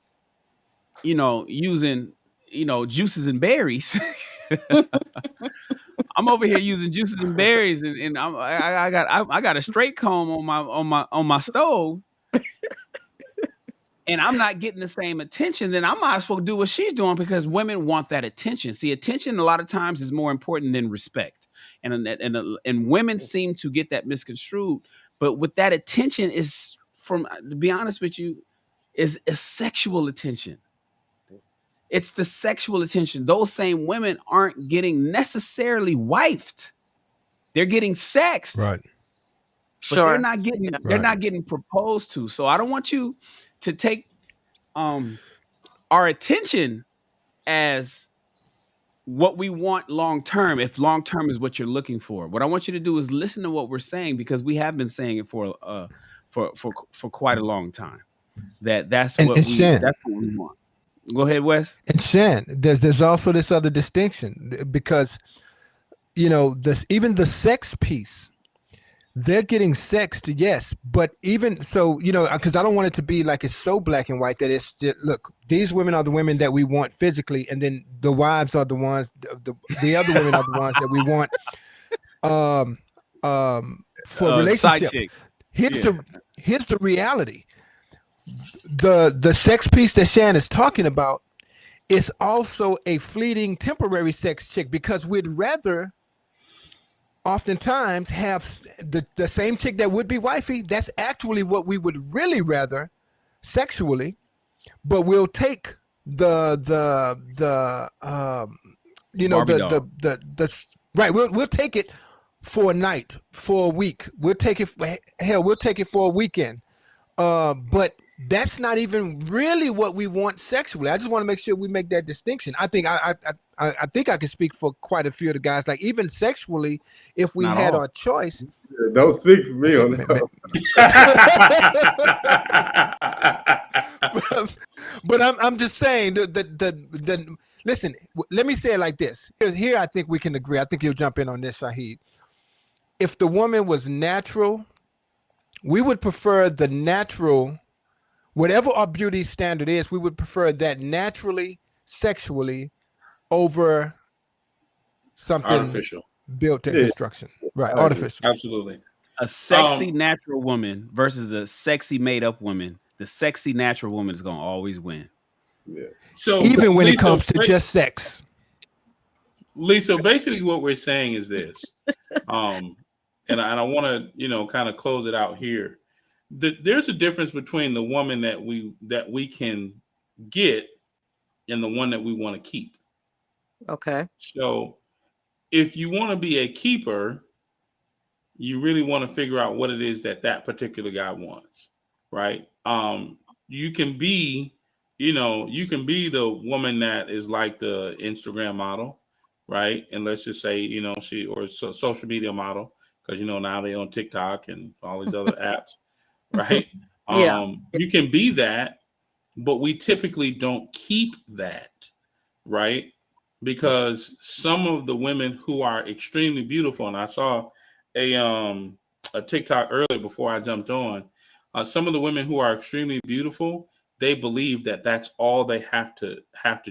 using, juices and berries. I'm over here using juices and berries, and I got a straight comb on my stove, and I'm not getting the same attention. Then I might as well do what she's doing, because women want that attention. See, attention a lot of times is more important than respect, and women seem to get that misconstrued. But with that attention is, to be honest with you, is a sexual attention. It's the sexual attention. Those same women aren't getting necessarily wifed. They're getting sexed. Right. But they're not getting proposed to. So I don't want you to take our attention as what we want long term, if long term is what you're looking for. What I want you to do is listen to what we're saying, because we have been saying it for quite a long time. That's what we want. Go ahead, Wes. And Shan, there's also this other distinction, because even the sex piece, they're getting sexed, yes, but even so, because I don't want it to be like it's so black and white that it's look, these women are the women that we want physically, and then the wives are the ones, the other women are the ones that we want for relationship. Here's the reality. The sex piece that Shan is talking about is also a fleeting temporary sex chick, because we'd rather oftentimes have the same chick that would be wifey. That's actually what we would really rather sexually, but we'll take the right. We'll take it for a night, for a week. We'll take it for a weekend. But that's not even really what we want sexually. I just want to make sure we make that distinction. I think I think I can speak for quite a few of the guys. Like, even sexually, if we had our choice. Don't speak for me on that. But I'm just saying listen. Let me say it like this. Here, I think we can agree. I think you'll jump in on this, Shahid. If the woman was natural, we would prefer the natural. Whatever our beauty standard is, we would prefer that naturally, sexually, over something artificial, built in construction. Right, artificial. Absolutely. A sexy natural woman versus a sexy made up woman. The sexy natural woman is gonna always win. Yeah. So even when it comes to just sex. Lisa, basically what we're saying is this, and I want to kind of close it out here. There's a difference between the woman that we can get and the one that we want to keep. Okay. So if you want to be a keeper, you really want to figure out what it is that particular guy wants, right? You can be the woman that is like the Instagram model, right? And let's just say, she or social media model, because now they're on TikTok and all these other apps. Right. You can be that, but we typically don't keep that, right? Because some of the women who are extremely beautiful, and I saw a TikTok earlier before I jumped on, some of the women who are extremely beautiful, they believe that that's all they have to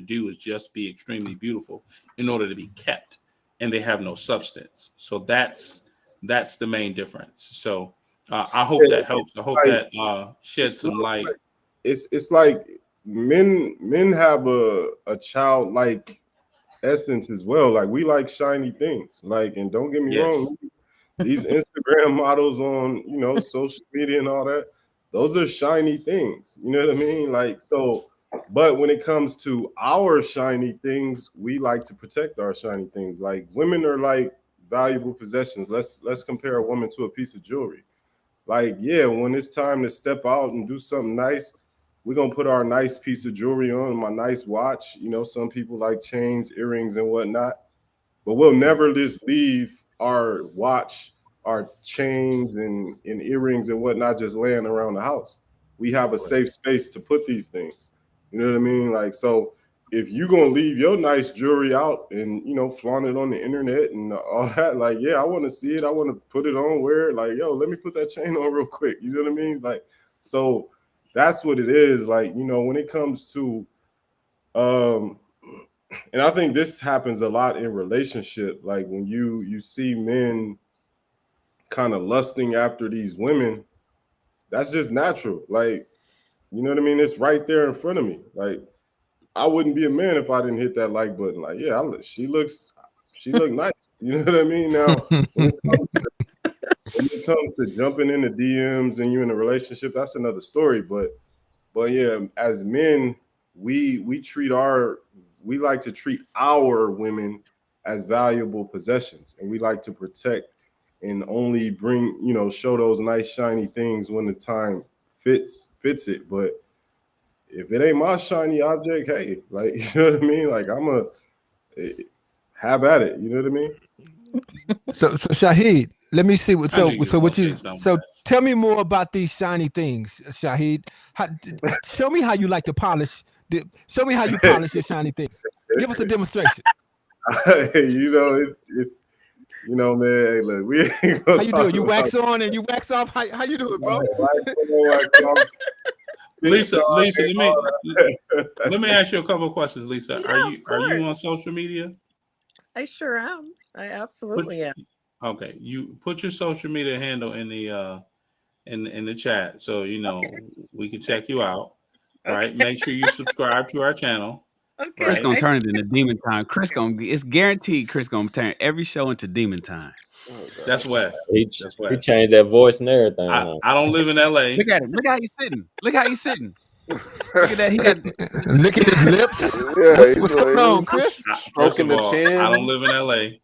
do is just be extremely beautiful in order to be kept, and they have no substance. So that's the main difference. So I hope that helps. I hope that sheds some light. It's like men have a childlike essence as well. Like, we like shiny things. Like, and don't get me wrong, these Instagram models on social media and all that, those are shiny things. You know what I mean? Like, so, but when it comes to our shiny things, we like to protect our shiny things. Like, women are like valuable possessions. Let's compare a woman to a piece of jewelry. Like, yeah, when it's time to step out and do something nice, we're going to put our nice piece of jewelry on, my nice watch. Some people like chains, earrings, and whatnot. But we'll never just leave our watch, our chains, and earrings and whatnot just laying around the house. We have a safe space to put these things. You know what I mean? Like, so if you gonna leave your nice jewelry out and flaunt it on the internet and all that, like, yeah, I want to see it. I want to put it on, wear it. Like, yo, let me put that chain on real quick. You know what I mean? Like, so that's what it is. Like, when it comes to, and I think this happens a lot in relationship. Like when you see men kind of lusting after these women, that's just natural. Like, you know what I mean? It's right there in front of me. Like, I wouldn't be a man if I didn't hit that like button. Like, yeah, she looked nice. You know what I mean? Now, when it comes to jumping into DMs and you in a relationship, that's another story. But yeah, as men, we like to treat our women as valuable possessions, and we like to protect and only bring, show those nice shiny things when the time fits it. But if it ain't my shiny object, hey, like, you know what I mean? Like, have at it. You know what I mean? So Shahid, let me see what. So So tell me more about these shiny things, Shahid. Show me how you like to polish. Show me how you polish your shiny things. Give us a demonstration. It's man. Hey, look, we ain't gonna how you do it? You wax on and you wax off. How you do it, bro? Wax on, wax off. Lisa, let me ask you a couple of questions, Lisa. Yeah, are you on social media? I sure am. I absolutely am. Okay, you put your social media handle in the in the chat, so we can check you out. Right, make sure you subscribe to our channel. Okay. Chris gonna turn it into demon time. It's guaranteed Chris gonna turn every show into demon time. That's Wes. He changed that voice and everything. I don't live in LA. Look at him. Look how he's sitting. Look how he's sitting. Look at that. He got. Look at his lips. Yeah, What's going on, Chris? First of Stroking the all, chin. I don't live in LA.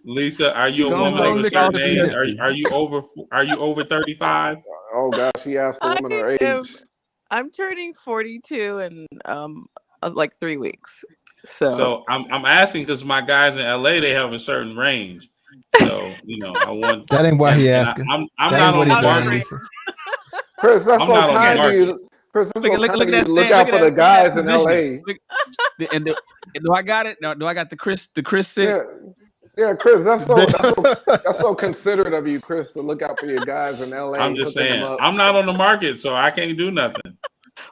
Lisa, are you a woman of a certain age? Are you over 35? Oh gosh, she asked the woman her age. I'm turning 42 in like 3 weeks. So I'm asking because my guys in LA, they have a certain range. So I want that ain't why he asking. I'm not on the market. Chris, that's I'm so not on the kind of market. you. Chris, that's so kind of you. Look look out at for that- the guys look in at that LA. Look, and do I got it? No, do I got the Chris sit? Yeah, Chris, that's so considerate of you, Chris, to look out for your guys in LA. I'm just saying, I'm not on the market, so I can't do nothing.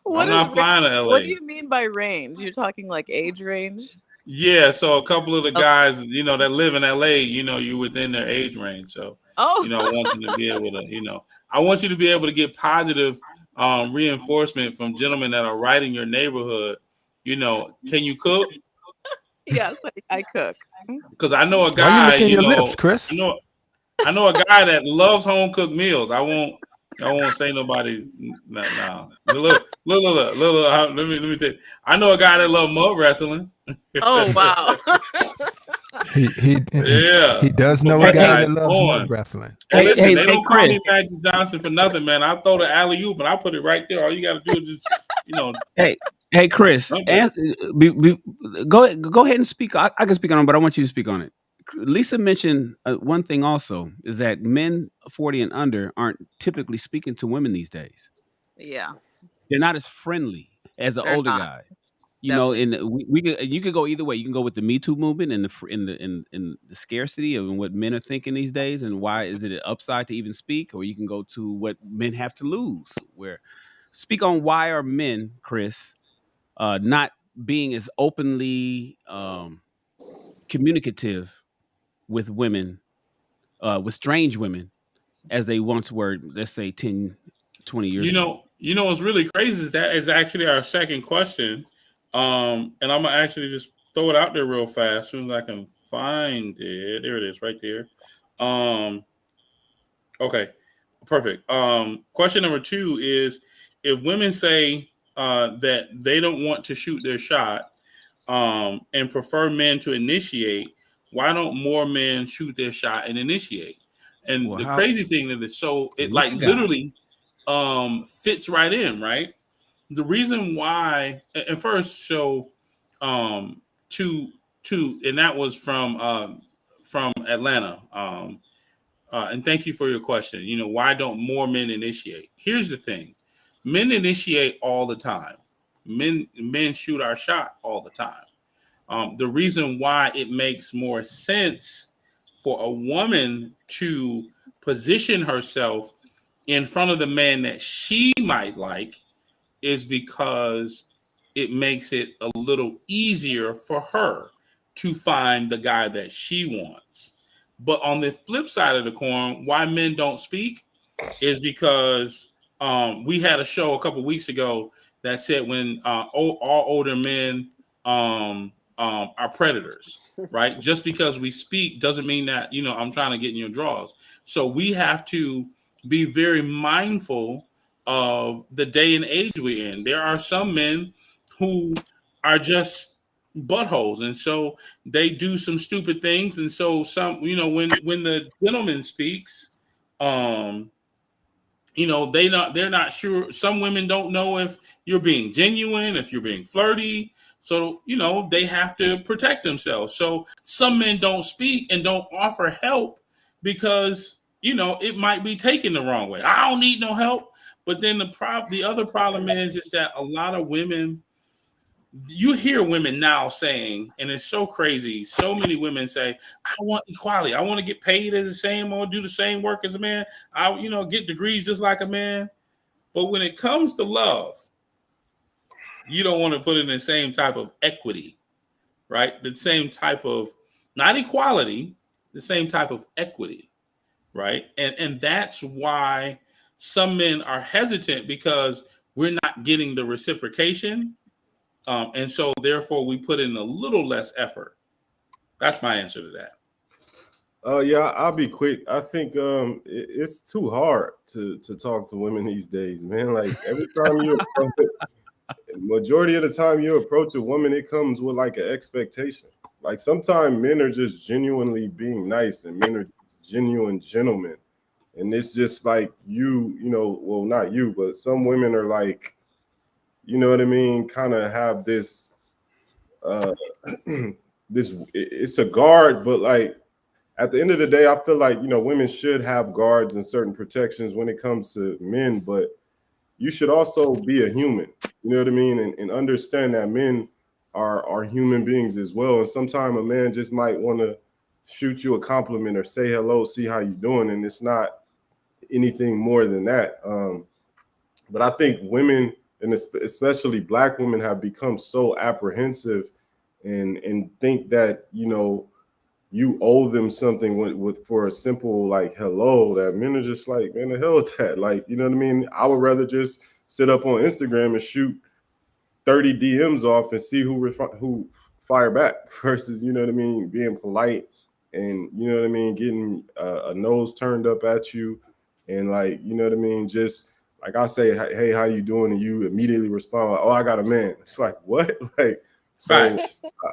I'm not flying to LA. What do you mean by range? You're talking like age range? Yeah, so a couple of the guys, that live in LA, you're within their age range. So, I want them to be able to, I want you to be able to get positive reinforcement from gentlemen that are right in your neighborhood. Can you cook? Yes, I cook. Because I know a guy. Why you licking your lips, Chris? I know a guy that loves home cooked meals. I won't say nobody. No. Look. Let me tell you. I know a guy that loves mud wrestling. Oh wow. He does know a guy that loves mud wrestling. Hey, listen, they don't call me Magic Johnson for nothing, man. I throw the alley oop and I put it right there. All you got to do is just, Hey, Chris, go ahead and speak. I can speak on it, but I want you to speak on it. Lisa mentioned one thing also is that men 40 and under aren't typically speaking to women these days. Yeah, they're not as friendly as an older guy. And you could go either way. You can go with the Me Too movement and the scarcity of what men are thinking these days, and why is it an upside to even speak, or you can go to what men have to lose. Where speak on why are men, Chris, not being as openly communicative with women, with strange women, as they once were, let's say 10, 20 years ago. What's really crazy is that is actually our second question. And I'm going to actually just throw it out there real fast as soon as I can find it. There it is right there. Okay, perfect. Question number 2 is, if women say that they don't want to shoot their shot and prefer men to initiate, why don't more men shoot their shot and initiate? And the crazy thing is, so it literally fits right in, right? The reason why, and first, so and that was from Atlanta. And thank you for your question. Why don't more men initiate? Here's the thing. Men initiate all the time. Men shoot our shot all the time. The reason why it makes more sense for a woman to position herself in front of the man that she might like is because it makes it a little easier for her to find the guy that she wants. But on the flip side of the coin, why men don't speak is because we had a show a couple weeks ago that said when all older men are predators, right? Just because we speak doesn't mean that, I'm trying to get in your drawers. So we have to be very mindful of the day and age we're in. There are some men who are just buttholes, and so they do some stupid things. And so some, when the gentleman speaks, they're not sure. Some women don't know if you're being genuine, if you're being flirty. So, they have to protect themselves. So some men don't speak and don't offer help because, it might be taken the wrong way. I don't need no help. But then the other problem is that a lot of women, you hear women now saying, and it's so crazy, so many women say, I want equality. I want to get paid as the same or do the same work as a man. I, get degrees just like a man. But when it comes to love, you don't want to put in the same type of equity, right? The same type of, not equality, the same type of equity, right? And that's why some men are hesitant, because we're not getting the reciprocation. And so therefore we put in a little less effort. That's my answer to that. Yeah, I'll be quick. I think it's too hard to talk to women these days, man. Like every time majority of the time you approach a woman, it comes with like an expectation. Like sometimes men are just genuinely being nice, and men are genuine gentlemen. And it's just like well, not you, but some women are like, you know what I mean, kind of have this it's a guard, but like at the end of the day, I feel like, women should have guards and certain protections when it comes to men, but you should also be a human, you know what I mean? And understand that men are human beings as well. And sometimes a man just might want to shoot you a compliment or say hello, see how you doing. And it's not anything more than that. But I think women, and especially Black women, have become so apprehensive and think that, you owe them something for a simple like hello, that men are just like, man, the hell with that. Like, you know what I mean? I would rather just sit up on Instagram and shoot 30 DMs off and see who fire back versus, you know what I mean, being polite and, you know what I mean, getting a nose turned up at you and like, you know what I mean, just like I say, hey, how you doing? And you immediately respond like, oh, I got a man. It's like, what? Like, so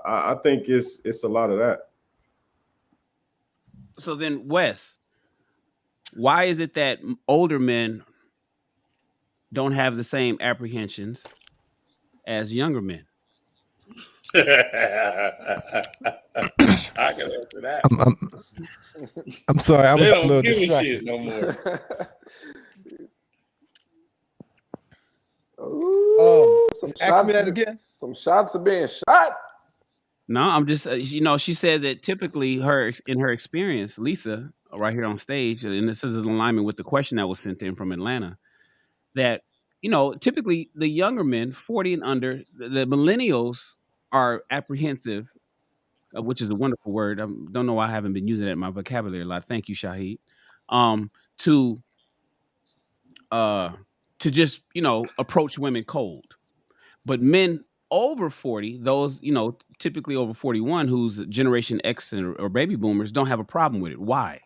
I think it's a lot of that. So then, Wes, why is it that older men don't have the same apprehensions as younger men? I can answer that. I'm sorry, I was they a don't little give a distracted. shit no more. Ooh, Ask me that again. Some shots are being shot. No, I'm just, she said that typically in her experience, Lisa, right here on stage, and this is in alignment with the question that was sent in from Atlanta, that, typically the younger men, 40 and under, the millennials are apprehensive, which is a wonderful word. I don't know why I haven't been using it in my vocabulary a lot. Thank you, Shahid. To just, approach women cold. But men over 40, those, typically over 41, who's Generation X or baby boomers, don't have a problem with it. Why?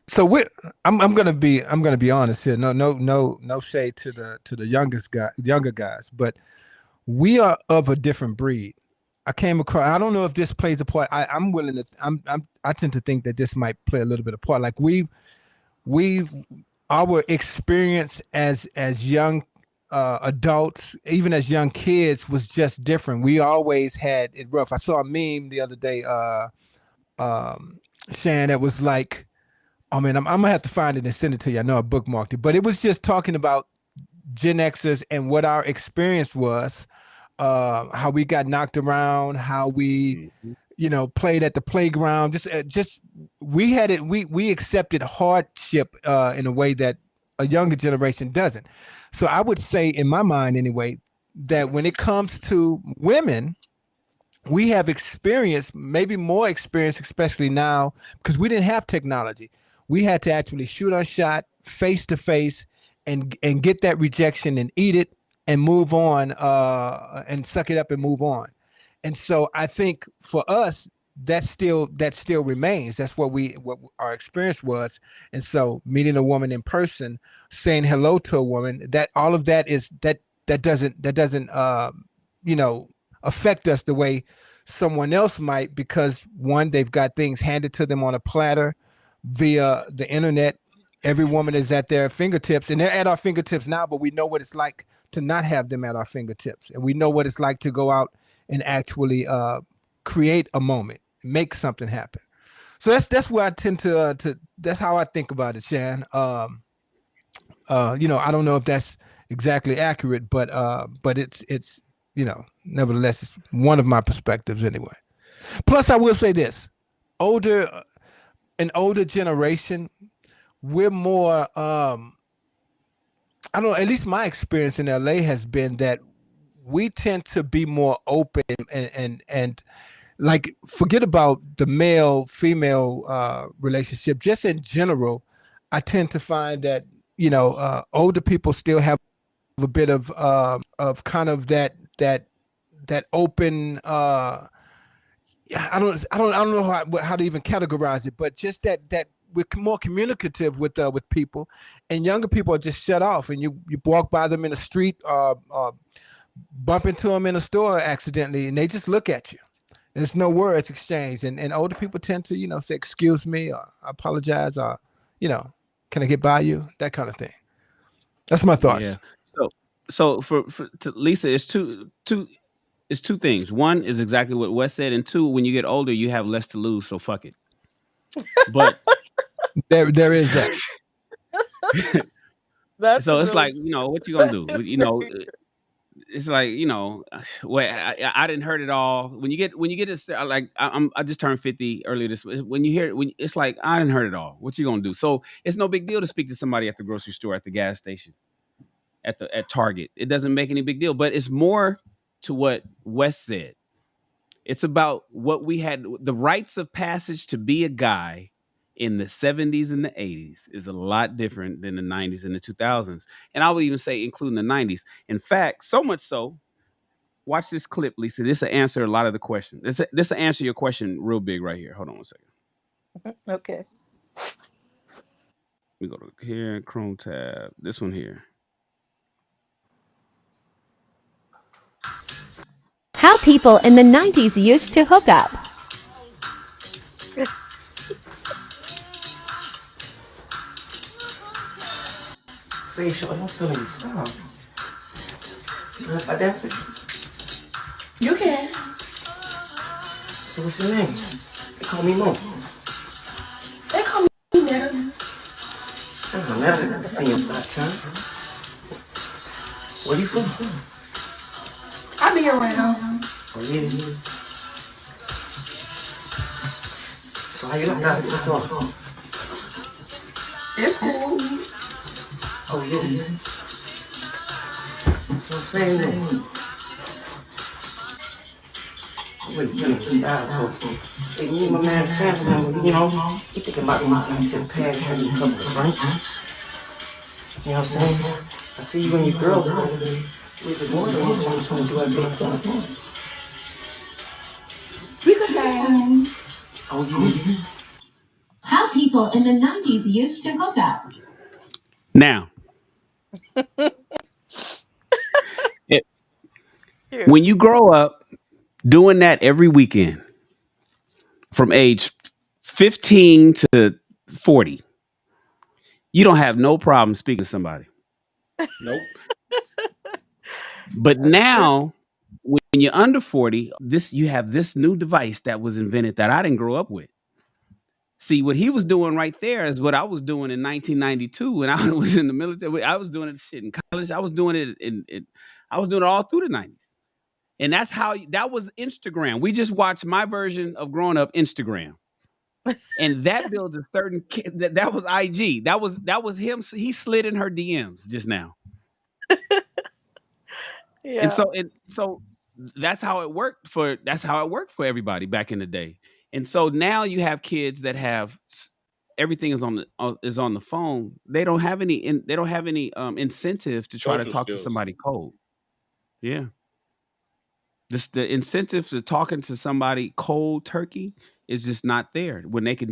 So I'm gonna be honest here. No shade to the younger guys, but we are of a different breed. I came across. I don't know if this plays a part. I'm willing to. I tend to think that this might play a little bit of part. Like our experience as young adults, even as young kids, was just different. We always had it rough. I saw a meme the other day, Shan, that was like, I mean, I'm gonna have to find it and send it to you. I know I bookmarked it, but it was just talking about Gen Xers and what our experience was, how we got knocked around, how we, played at the playground. Just we had it. We accepted hardship in a way that a younger generation doesn't. So I would say, in my mind, anyway, that when it comes to women, we have experience, maybe more experience, especially now, because we didn't have technology. We had to actually shoot our shot face to face and get that rejection and eat it and move on, and suck it up and move on. And so I think for us, that still remains. That's what our experience was. And so meeting a woman in person, saying hello to a woman, that all of that is that doesn't affect us the way someone else might, because one, they've got things handed to them on a platter via the internet. Every woman is at their fingertips, and they're at our fingertips now, but we know what it's like to not have them at our fingertips. And we know what it's like to go out and actually create a moment, make something happen. So that's where I tend to that's how I think about it, Shan. I don't know if that's exactly accurate, but it's nevertheless, it's one of my perspectives anyway. Plus, I will say this: an older generation, we're more. I don't know. At least my experience in LA has been that we tend to be more open and like, forget about the male female relationship. Just in general, I tend to find that older people still have a bit of kind of that open. I don't know how to even categorize it, but just that we're more communicative with people, and younger people are just shut off. And you walk by them in the street, bump into them in a store accidentally, and they just look at you. There's no words exchanged, and older people tend to say excuse me, or I apologize, or can I get by you, that kind of thing. That's my thoughts. Yeah. So for to Lisa, it's two things. One is exactly what Wes said, and two, when you get older, you have less to lose, so fuck it. But there is that. That's so it's really like, what you gonna do? That is It's like, well, I didn't heard it all. When you get it, like I just turned 50 earlier this. When you hear it, it's like, I didn't heard it all. What you gonna do? So it's no big deal to speak to somebody at the grocery store, at the gas station, at Target. It doesn't make any big deal. But it's more to what Wes said. It's about what we had. The rites of passage to be a guy in the 70s and the 80s is a lot different than the 90s and the 2000s. And I would even say including the 90s. In fact, so much so, watch this clip, Lisa. This will answer a lot of the questions. This will answer your question real big right here. Hold on one second. okay. We go to here, Chrome tab. This one here. How people in the 90s used to hook up. Say, shorty, I'm feeling your style. You know if I dance with you? You can. So what's your name? They call me Mo. They call me Natalie. That's a Natalie. I've seen you inside town. Where you from? I be around. Oh, yeah. So how you like that so far? It's cool. Oh, yeah. That's what I'm saying then. I'm really feeling the style, so say me and my man Sam, he thinking about me nice and pad, having a couple of drinks. You know what I'm saying? I see you and your girl, we just wondering what you're trying to do after that. We could hang. Oh, yeah. How people in the 90s used to hook up. Now, when you grow up doing that every weekend from age 15 to 40, you don't have no problem speaking to somebody. Nope. But now, when you're under 40, you have this new device that was invented that I didn't grow up with. See, what he was doing right there is what I was doing in 1992 when I was in the military. I was doing it shit in college. I was doing it I was doing it all through the 90s. And that was Instagram. We just watched my version of growing up Instagram. And that builds a certain that was IG. That was him. He slid in her DMs just now. Yeah. And so that's how it worked for everybody back in the day. And so now you have kids that have everything is on the phone. They don't have any incentive to try to Social talk to skills. somebody cold. Yeah. The incentive to talking to somebody cold turkey is just not there when they can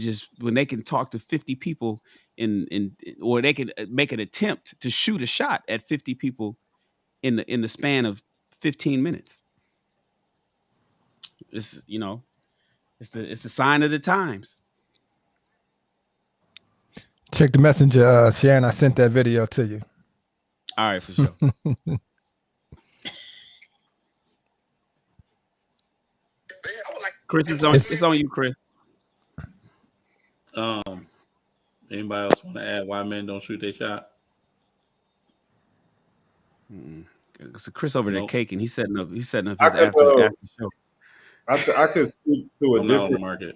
talk to 50 people or they can make an attempt to shoot a shot at 50 people in the span of 15 minutes. It's it's the sign of the times. Check the messenger, Shan. I sent that video to you. All right, for sure. Chris, it's on you, Chris. Anybody else want to add why men don't shoot their shot? So Chris over there caking. He's setting up his I after show. I could speak to a I'm not on the different market.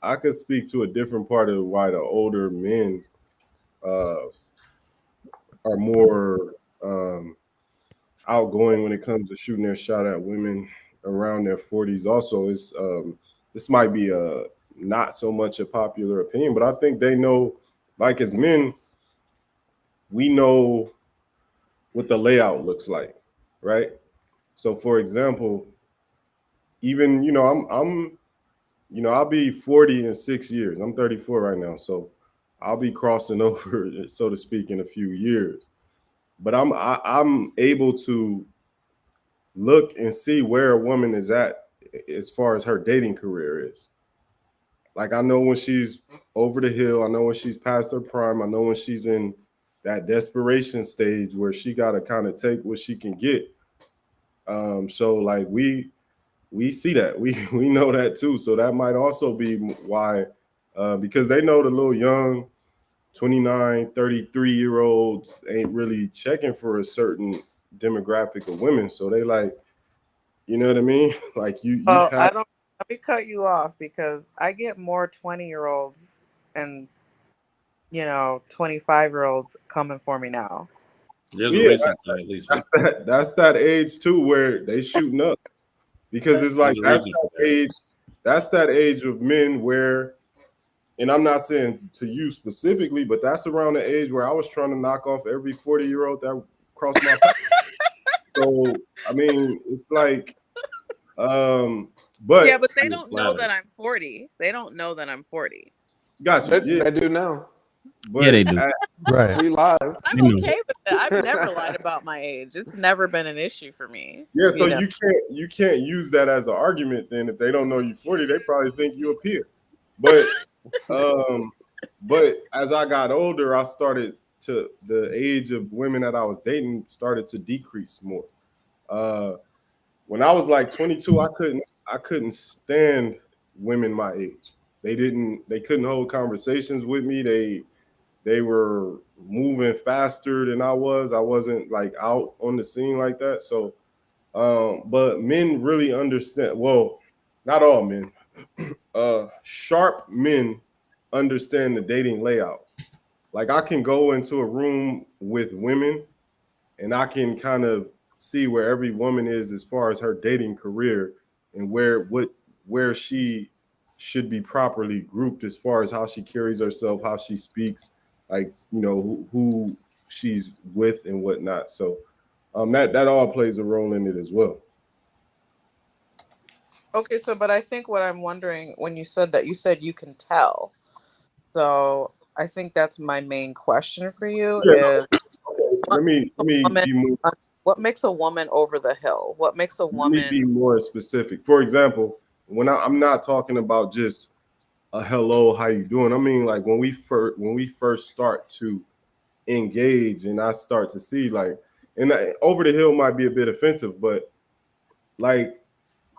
I could speak to a different part of why the older men are more outgoing when it comes to shooting their shot at women around their 40s. Also, it's this might be not so much a popular opinion, but I think they know, like as men, we know what the layout looks like, right? So, for example, even I'm I'll be 40 in 6 years. I'm 34 right now, so I'll be crossing over, so to speak, in a few years. But I'm able to look and see where a woman is at as far as her dating career is. Like, I know when she's over the hill. I know when she's past her prime. I know when she's in that desperation stage where she got to kind of take what she can get. So like we see that. We know that too. So that might also be why, because they know the little young 29, 33-year-olds ain't really checking for a certain demographic of women. So they like, you know what I mean? Like you Let me cut you off because I get more 20-year-olds and 25-year-olds coming for me now. There's a reason for that, Lisa. That's that age too where they shooting up. Because it's like that's that age of men where, and I'm not saying to you specifically, but that's around the age where I was trying to knock off every 40-year-old that crossed my path. So I mean, it's like, but yeah, but they don't know that I'm 40. They don't know that I'm 40. Gotcha. They do now. But yeah, they do. Right. We live. I'm okay with that. I've never lied about my age. It's never been an issue for me. Yeah, so you can't use that as an argument then. If they don't know you 40, they probably think you a peer. But but as I got older, I started to, the age of women that I was dating started to decrease more. When I was like 22, I couldn't stand women my age. They couldn't hold conversations with me. They were moving faster than I was. I wasn't like out on the scene like that. So, but men really understand. Well, not all men. Sharp men understand the dating layout. Like I can go into a room with women and I can kind of see where every woman is as far as her dating career and where she should be properly grouped as far as how she carries herself, how she speaks, like, who she's with and whatnot. So that all plays a role in it as well. Okay, so but I think what I'm wondering when you said that, you said you can tell. So I think that's my main question for you is let me be more. What makes a woman over the hill? What makes a woman? Let me be more specific. For example, when I'm not talking about just a hello, how you doing? I mean, like when we first start to engage and I start to see like, and over the hill might be a bit offensive, but like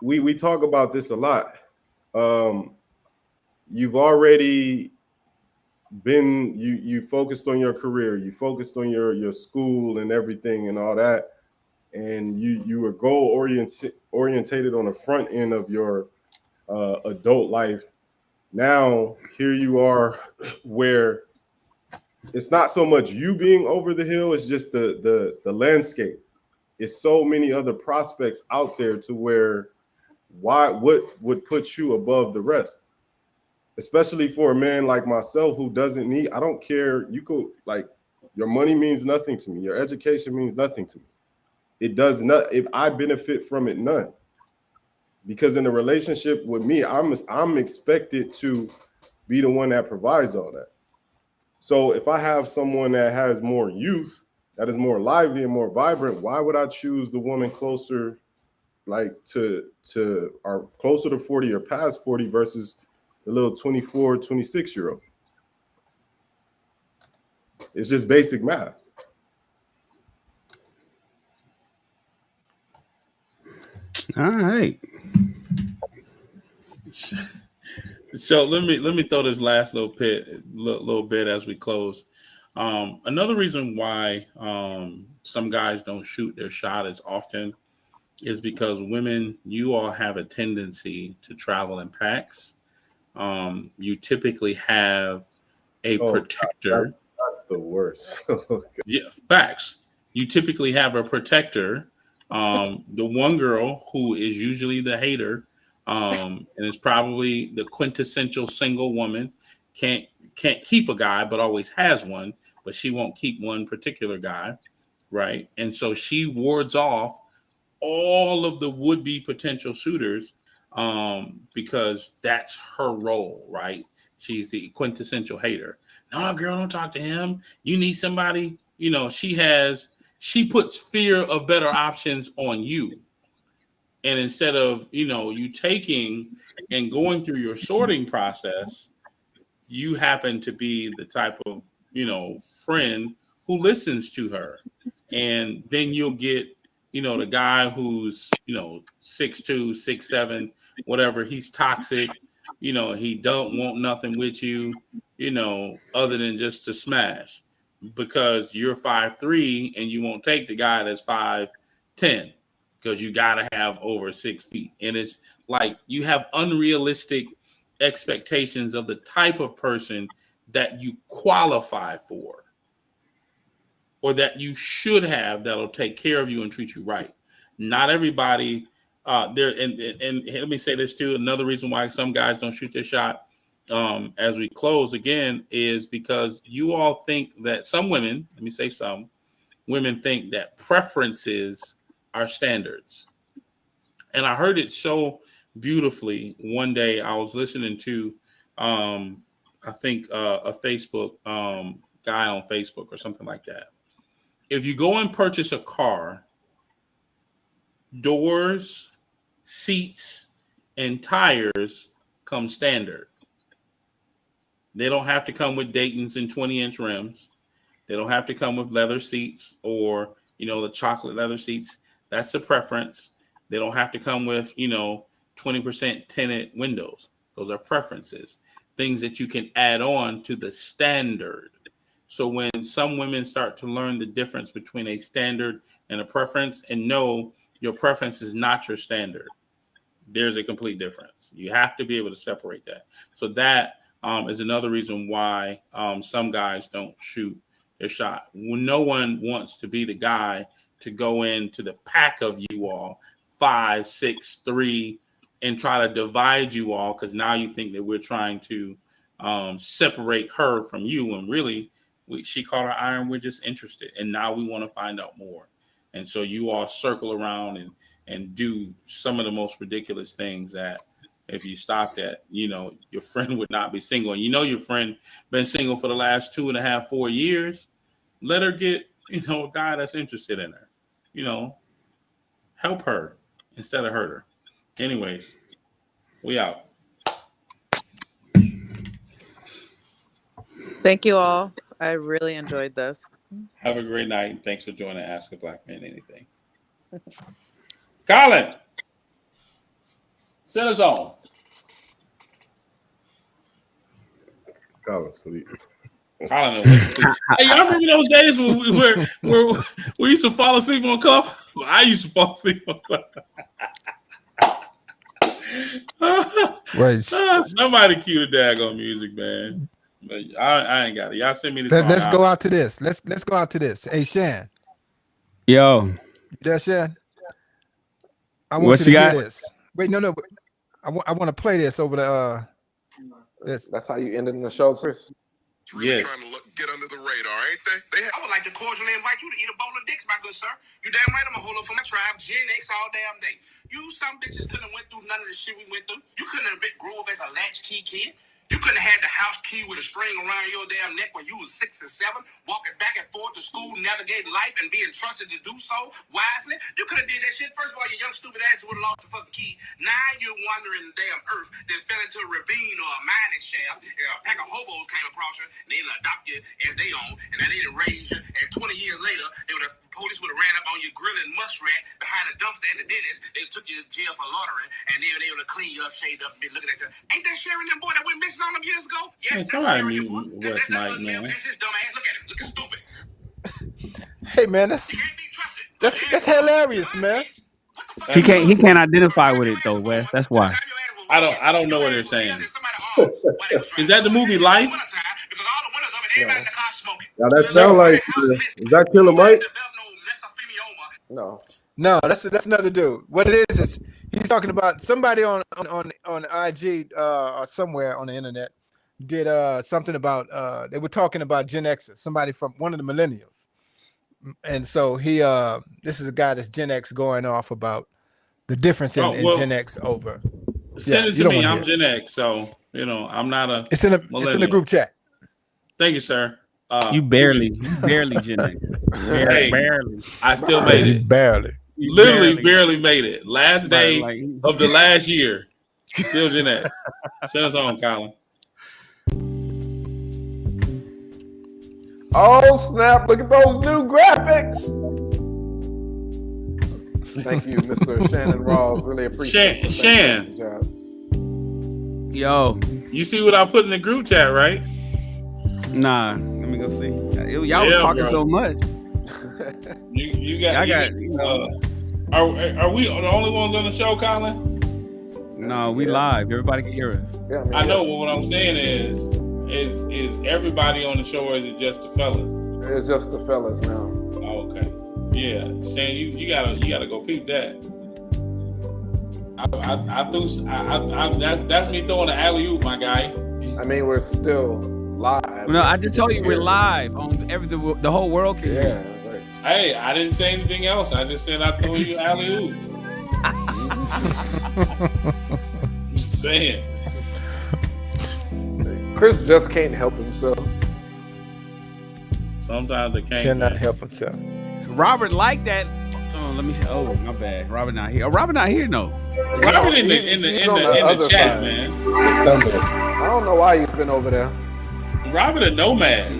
we talk about this a lot. you've already been you focused on your career, you focused on your school and everything and all that, and you were goal orientated on the front end of your adult life. Now here you are where it's not so much you being over the hill, it's just the landscape. It's so many other prospects out there to where what would put you above the rest, especially for a man like myself who doesn't need, I don't care, you could, like, your money means nothing to me, your education means nothing to me. It does not, if I benefit from it, none. Because in a relationship with me, I'm expected to be the one that provides all that. So if I have someone that has more youth, that is more lively and more vibrant, why would I choose the woman closer, like to or closer to 40 or past 40 versus the little 24, 26-year-old? It's just basic math. All right. So let me throw this last little bit as we close. Another reason why some guys don't shoot their shot as often is because women, you all have a tendency to travel in packs. You typically have a protector. That's the worst. Yeah, facts. You typically have a protector. The one girl who is usually the hater, and is probably the quintessential single woman, can't keep a guy, but always has one, but she won't keep one particular guy, right? And so she wards off all of the would-be potential suitors, because that's her role, right? She's the quintessential hater. No, girl, don't talk to him. You need somebody. She puts fear of better options on you. And instead of, you taking and going through your sorting process, you happen to be the type of, friend who listens to her. And then you'll get, the guy who's, 6'2", 6'7", whatever, he's toxic. He don't want nothing with you, other than just to smash, because you're 5'3" and you won't take the guy that's 5'10", because you gotta have over 6 feet. And it's like you have unrealistic expectations of the type of person that you qualify for, or that you should have, that'll take care of you and treat you right. Not everybody there. And let me say this too. Another reason why some guys don't shoot their shot, as we close again, is because you all think that some women, let me say some women, think that preferences are standards. And I heard it so beautifully one day. I was listening to, I think, a Facebook guy on Facebook or something like that. If you go and purchase a car, doors, seats, and tires come standard. They don't have to come with Dayton's and 20-inch rims. They don't have to come with leather seats or, the chocolate leather seats. That's the preference. They don't have to come with, 20% tinted windows. Those are preferences, things that you can add on to the standard. So when some women start to learn the difference between a standard and a preference, and know your preference is not your standard, there's a complete difference. You have to be able to separate that. So that is another reason why some guys don't shoot their shot. No one wants to be the guy to go into the pack of you all, 5, 6, 3, and try to divide you all, because now you think that we're trying to separate her from you, and really she caught her iron. We're just interested, and now we want to find out more. And so you all circle around and do some of the most ridiculous things that, if you stopped at, your friend would not be single. And your friend been single for the last 2.5, 4 years. Let her get, a guy that's interested in her. Help her instead of hurt her. Anyways, we out. Thank you all. I really enjoyed this. Have a great night. Thanks for joining Ask a Black Man Anything. Colin, send us on. Colin sleep. Colin went to sleep. Hey, y'all remember those days when we used to fall asleep on Club? I used to fall asleep on Club. Somebody cue the daggone music, man. But I ain't got it. Y'all send me this song. Let's go out to this. Let's go out to this. Hey, Shan. Yo. Yeah, Shan. I want What you to you hear got? this. Wait, no. I want to play this over the this. That's how you ended the show, Chris. Yes. Trying to get under the radar, ain't they? I would like to cordially invite you to eat a bowl of dicks, my good sir. You damn right I'm a hold up for my tribe, Gen X all damn day. You some bitches couldn't have went through none of the shit we went through. You couldn't have grew up as a latchkey kid. You couldn't have had the house key with a string around your damn neck when you was 6 and 7, walking back and forth to school, navigating life, and being trusted to do so wisely. You could have did that shit. First of all, your young stupid ass would have lost the fucking key. Now you're wandering the damn earth, then fell into a ravine or a mining shaft, and a pack of hobos came across you, and they didn't adopt you as they own, and then they didn't raise you, and 20 years later, police would have ran up on you grilling muskrat behind a dumpster at the dentist. They took you to jail for loitering, and then they would have cleaned you up, shaved up, and been looking at you. Ain't that Sharon, them boy that went missing on them years ago? Yes, Hey, somebody mute West Mike, man. That's his dumb ass. Look at him. Looking stupid. Hey, man, that's hilarious, man. He can't identify with it though, Wes. That's why. I don't know what they're saying. Is that the movie Life? Now that sound like is that Killer Mike? No, that's another dude. What it is he's talking about somebody on IG or somewhere on the internet did something about they were talking about Gen Xers, somebody from one of the millennials. And so he this is a guy that's Gen X going off about the difference in Gen X over. Send it to me. I'm Gen X, so I'm not a it's in the group chat. Thank you, sir. You barely Gen X. Barely. I still made it. Literally barely made it. Last day of the last year. Still Gen X. Send us on, Colin. Oh, snap. Look at those new graphics. Thank you, Mr. Shannon Rawls. Really appreciate it. Shan. Yo. You see what I put in the group chat, right? Nah. Let me go see. Y'all was talking so much. You got. Are we the only ones on the show, Colin? No, we live. Everybody can hear us. Yeah, I know, but what I'm saying is everybody on the show, or is it just the fellas? It's just the fellas now. Oh, okay. Yeah, Shane, you gotta go peep that. That's me throwing an alley-oop, my guy. I mean, we're still live. No, I just told you we're live on the whole world can hear. Right. Hey, I didn't say anything else. I just said I threw you an alley-oop. Just saying. Chris just can't help himself. Sometimes they can't. Cannot help himself. Robert liked that. Oh, let me see. Oh, my bad. Robert not here. Oh, Robert not here, no. Robert in the chat, man. I don't know why he's been over there. Robert a nomad.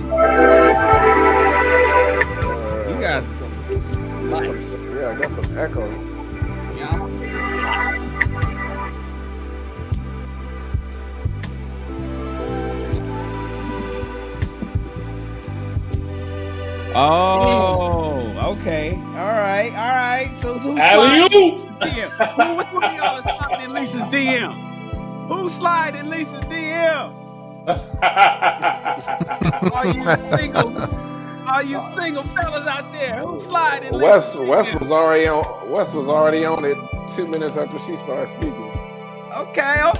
You guys lights. Yeah, I got some echo. Oh, okay. All right. So who's Which one of y'all is sliding in Lisa's DM? Who's sliding Lisa's DM? Are you single fellas out there? Who's sliding? Wes was already on it 2 minutes after she started speaking. Okay. I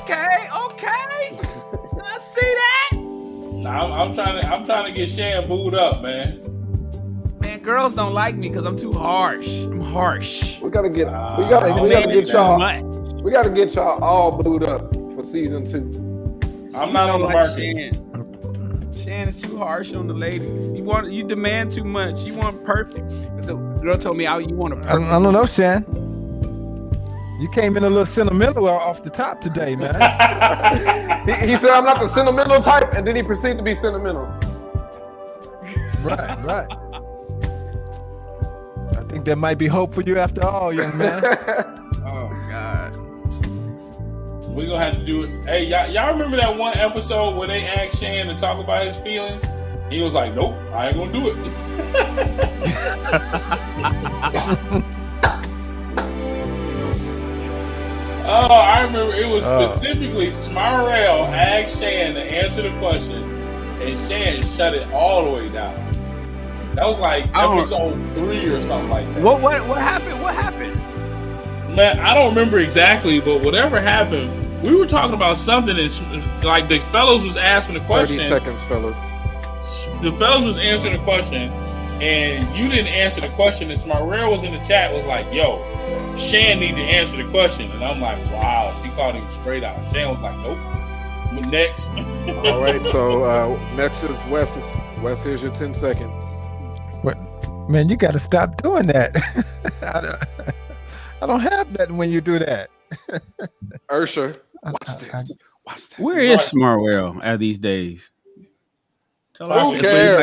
see that. I'm trying to get Shan booed up, man. Man, girls don't like me because I'm too harsh. I'm harsh. We gotta get y'all all booed up for season 2. I'm not on the market. Shan is too harsh on the ladies. You demand too much. You want perfect. The girl told me you want a perfect. I don't know, Shan. You came in a little sentimental off the top today, man. he said I'm not the sentimental type, and then he proceeded to be sentimental. Right. I think there might be hope for you after all, young man. Oh God. We're gonna have to do it. Hey, y'all remember that one episode where they asked Shan to talk about his feelings? He was like, "Nope, I ain't gonna do it." Oh, I remember it was specifically Smarrell asked Shan to answer the question, and Shan shut it all the way down. That was like episode 3 or something like that. What happened? What happened? Man, I don't remember exactly, but whatever happened, we were talking about something, and like the fellows was asking the question. 30 seconds, fellas. The fellows was answering the question, and you didn't answer the question. And Smarrell was in the chat, was like, "Yo, Shan need to answer the question," and I'm like, "Wow!" She called him straight out. Shan was like, "Nope." Next. All right, so next is Wes. Wes, here's your 10 seconds. What, man? You got to stop doing that. I don't have nothing when you do that. Ursher, watch this. Where is Smarrell at these days? Who cares?